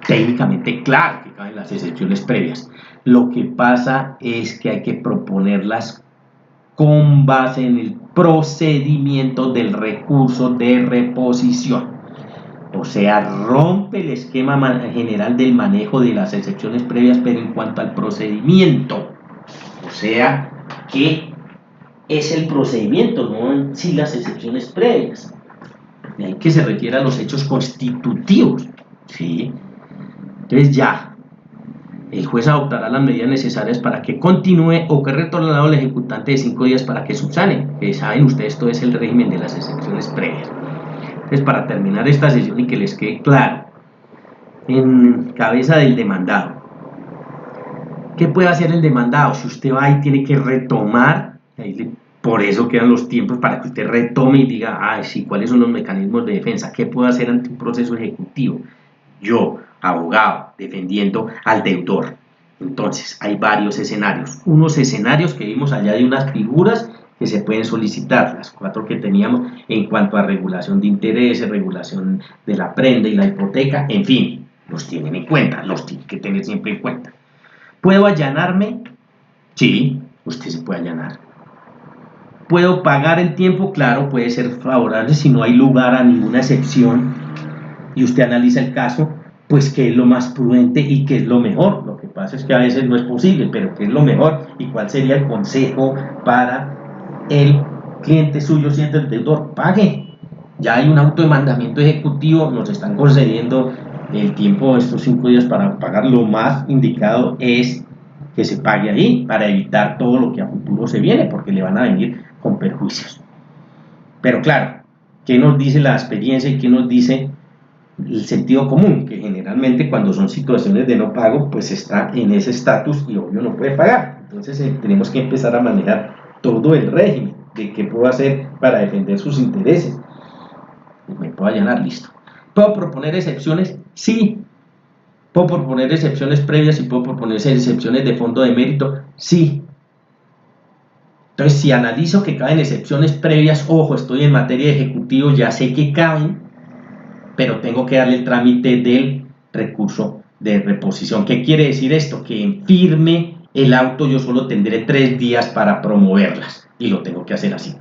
Técnicamente, claro que caben las excepciones previas. Lo que pasa es que hay que proponerlas con base en el procedimiento del recurso de reposición. O sea, rompe el esquema general del manejo de las excepciones previas, pero en cuanto al procedimiento, o sea, ¿qué es el procedimiento? No en sí las excepciones previas. De ahí que se refiere a los hechos constitutivos, ¿sí? Entonces ya, el juez adoptará las medidas necesarias para que continúe o que retornado al ejecutante de 5 días para que subsane. Que saben ustedes, esto es el régimen de las excepciones previas. Entonces, para terminar esta sesión y que les quede claro, en cabeza del demandado, ¿qué puede hacer el demandado? Si usted va y tiene que retomar, por eso quedan los tiempos para que usted retome y diga, sí, ¿cuáles son los mecanismos de defensa? ¿Qué puedo hacer ante un proceso ejecutivo? Yo, abogado, defendiendo al deudor. Entonces, hay varios escenarios. Unos escenarios que vimos allá de unas figuras que se pueden solicitar, las 4 que teníamos en cuanto a regulación de intereses, regulación de la prenda y la hipoteca, en fin, los tienen en cuenta, los tienen que tener siempre en cuenta. ¿Puedo allanarme? Sí, usted se puede allanar. ¿Puedo pagar el tiempo? Claro, puede ser favorable si no hay lugar a ninguna excepción y usted analiza el caso, pues qué es lo más prudente y qué es lo mejor. Lo que pasa es que a veces no es posible, pero qué es lo mejor y cuál sería el consejo para el cliente suyo siendo el deudor. Pague. Ya hay un automandamiento ejecutivo, nos están concediendo el tiempo de estos 5 días para pagar. Lo más indicado es que se pague ahí para evitar todo lo que a futuro se viene, porque le van a venir con perjuicios. Pero claro, ¿qué nos dice la experiencia y qué nos dice el sentido común? Que generalmente cuando son situaciones de no pago, pues está en ese estatus y obvio no puede pagar. Entonces tenemos que empezar a manejar todo el régimen de qué puedo hacer para defender sus intereses. Me puedo allanar, listo. ¿Puedo proponer excepciones? Sí. ¿Puedo proponer excepciones previas y puedo proponer excepciones de fondo de mérito? Sí. Entonces, si analizo que caben excepciones previas, ojo, estoy en materia de ejecutivo, ya sé que caben, pero tengo que darle el trámite del recurso de reposición. ¿Qué quiere decir esto? Que en firme el auto yo solo tendré 3 días para promoverlas y lo tengo que hacer así.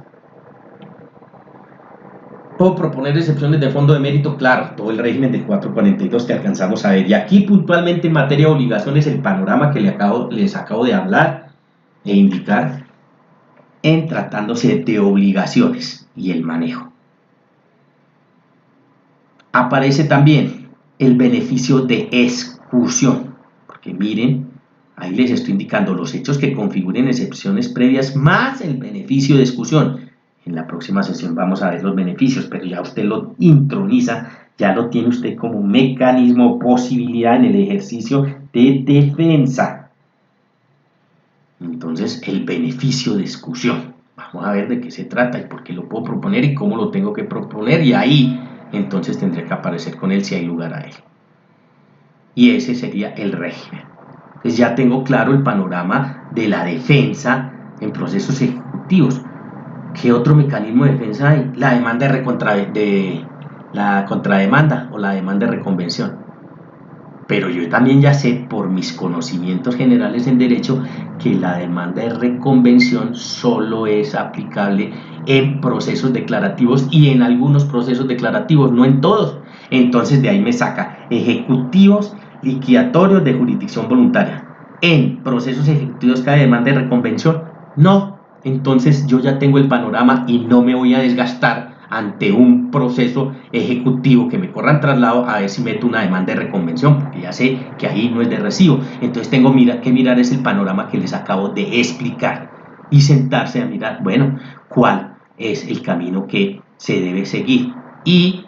¿Puedo proponer excepciones de fondo de mérito? Claro, todo el régimen del 442 que alcanzamos a ver. Y aquí puntualmente en materia de obligaciones, el panorama que les acabo de hablar e indicar en tratándose de obligaciones y el manejo. aparece también el beneficio de exclusión, porque miren, ahí les estoy indicando los hechos que configuren excepciones previas más el beneficio de exclusión. En la próxima sesión vamos a ver los beneficios, pero ya usted lo introniza, ya lo tiene usted como mecanismo o posibilidad en el ejercicio de defensa. Entonces, el beneficio de exclusión. Vamos a ver de qué se trata y por qué lo puedo proponer y cómo lo tengo que proponer, y ahí entonces tendría que aparecer con él si hay lugar a él. Y ese sería el régimen. Entonces ya tengo claro el panorama de la defensa en procesos ejecutivos. ¿Qué otro mecanismo de defensa hay? La demanda de la contrademanda o la demanda de reconvención. Pero yo también ya sé por mis conocimientos generales en derecho que la demanda de reconvención solo es aplicable en procesos declarativos y en algunos procesos declarativos, no en todos. Entonces de ahí me saca ejecutivos liquidatorios de jurisdicción voluntaria. En procesos ejecutivos cae demanda de reconvención, no. Entonces yo ya tengo el panorama y no me voy a desgastar ante un proceso ejecutivo que me corran traslado a ver si meto una demanda de reconvención, porque ya sé que ahí no es de recibo. Entonces tengo que mirar es el panorama que les acabo de explicar y sentarse a mirar, bueno, cuál es el camino que se debe seguir. Y,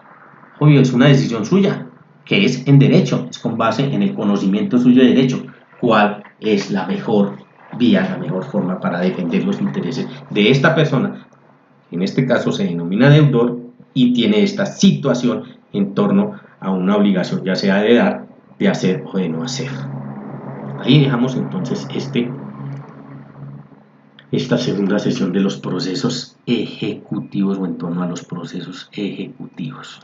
obvio, es una decisión suya, que es en derecho, es con base en el conocimiento suyo de derecho, cuál es la mejor vía, la mejor forma para defender los intereses de esta persona. En este caso se denomina deudor y tiene esta situación en torno a una obligación, ya sea de dar, de hacer o de no hacer. Ahí dejamos entonces esta segunda sesión de los procesos ejecutivos o en torno a los procesos ejecutivos.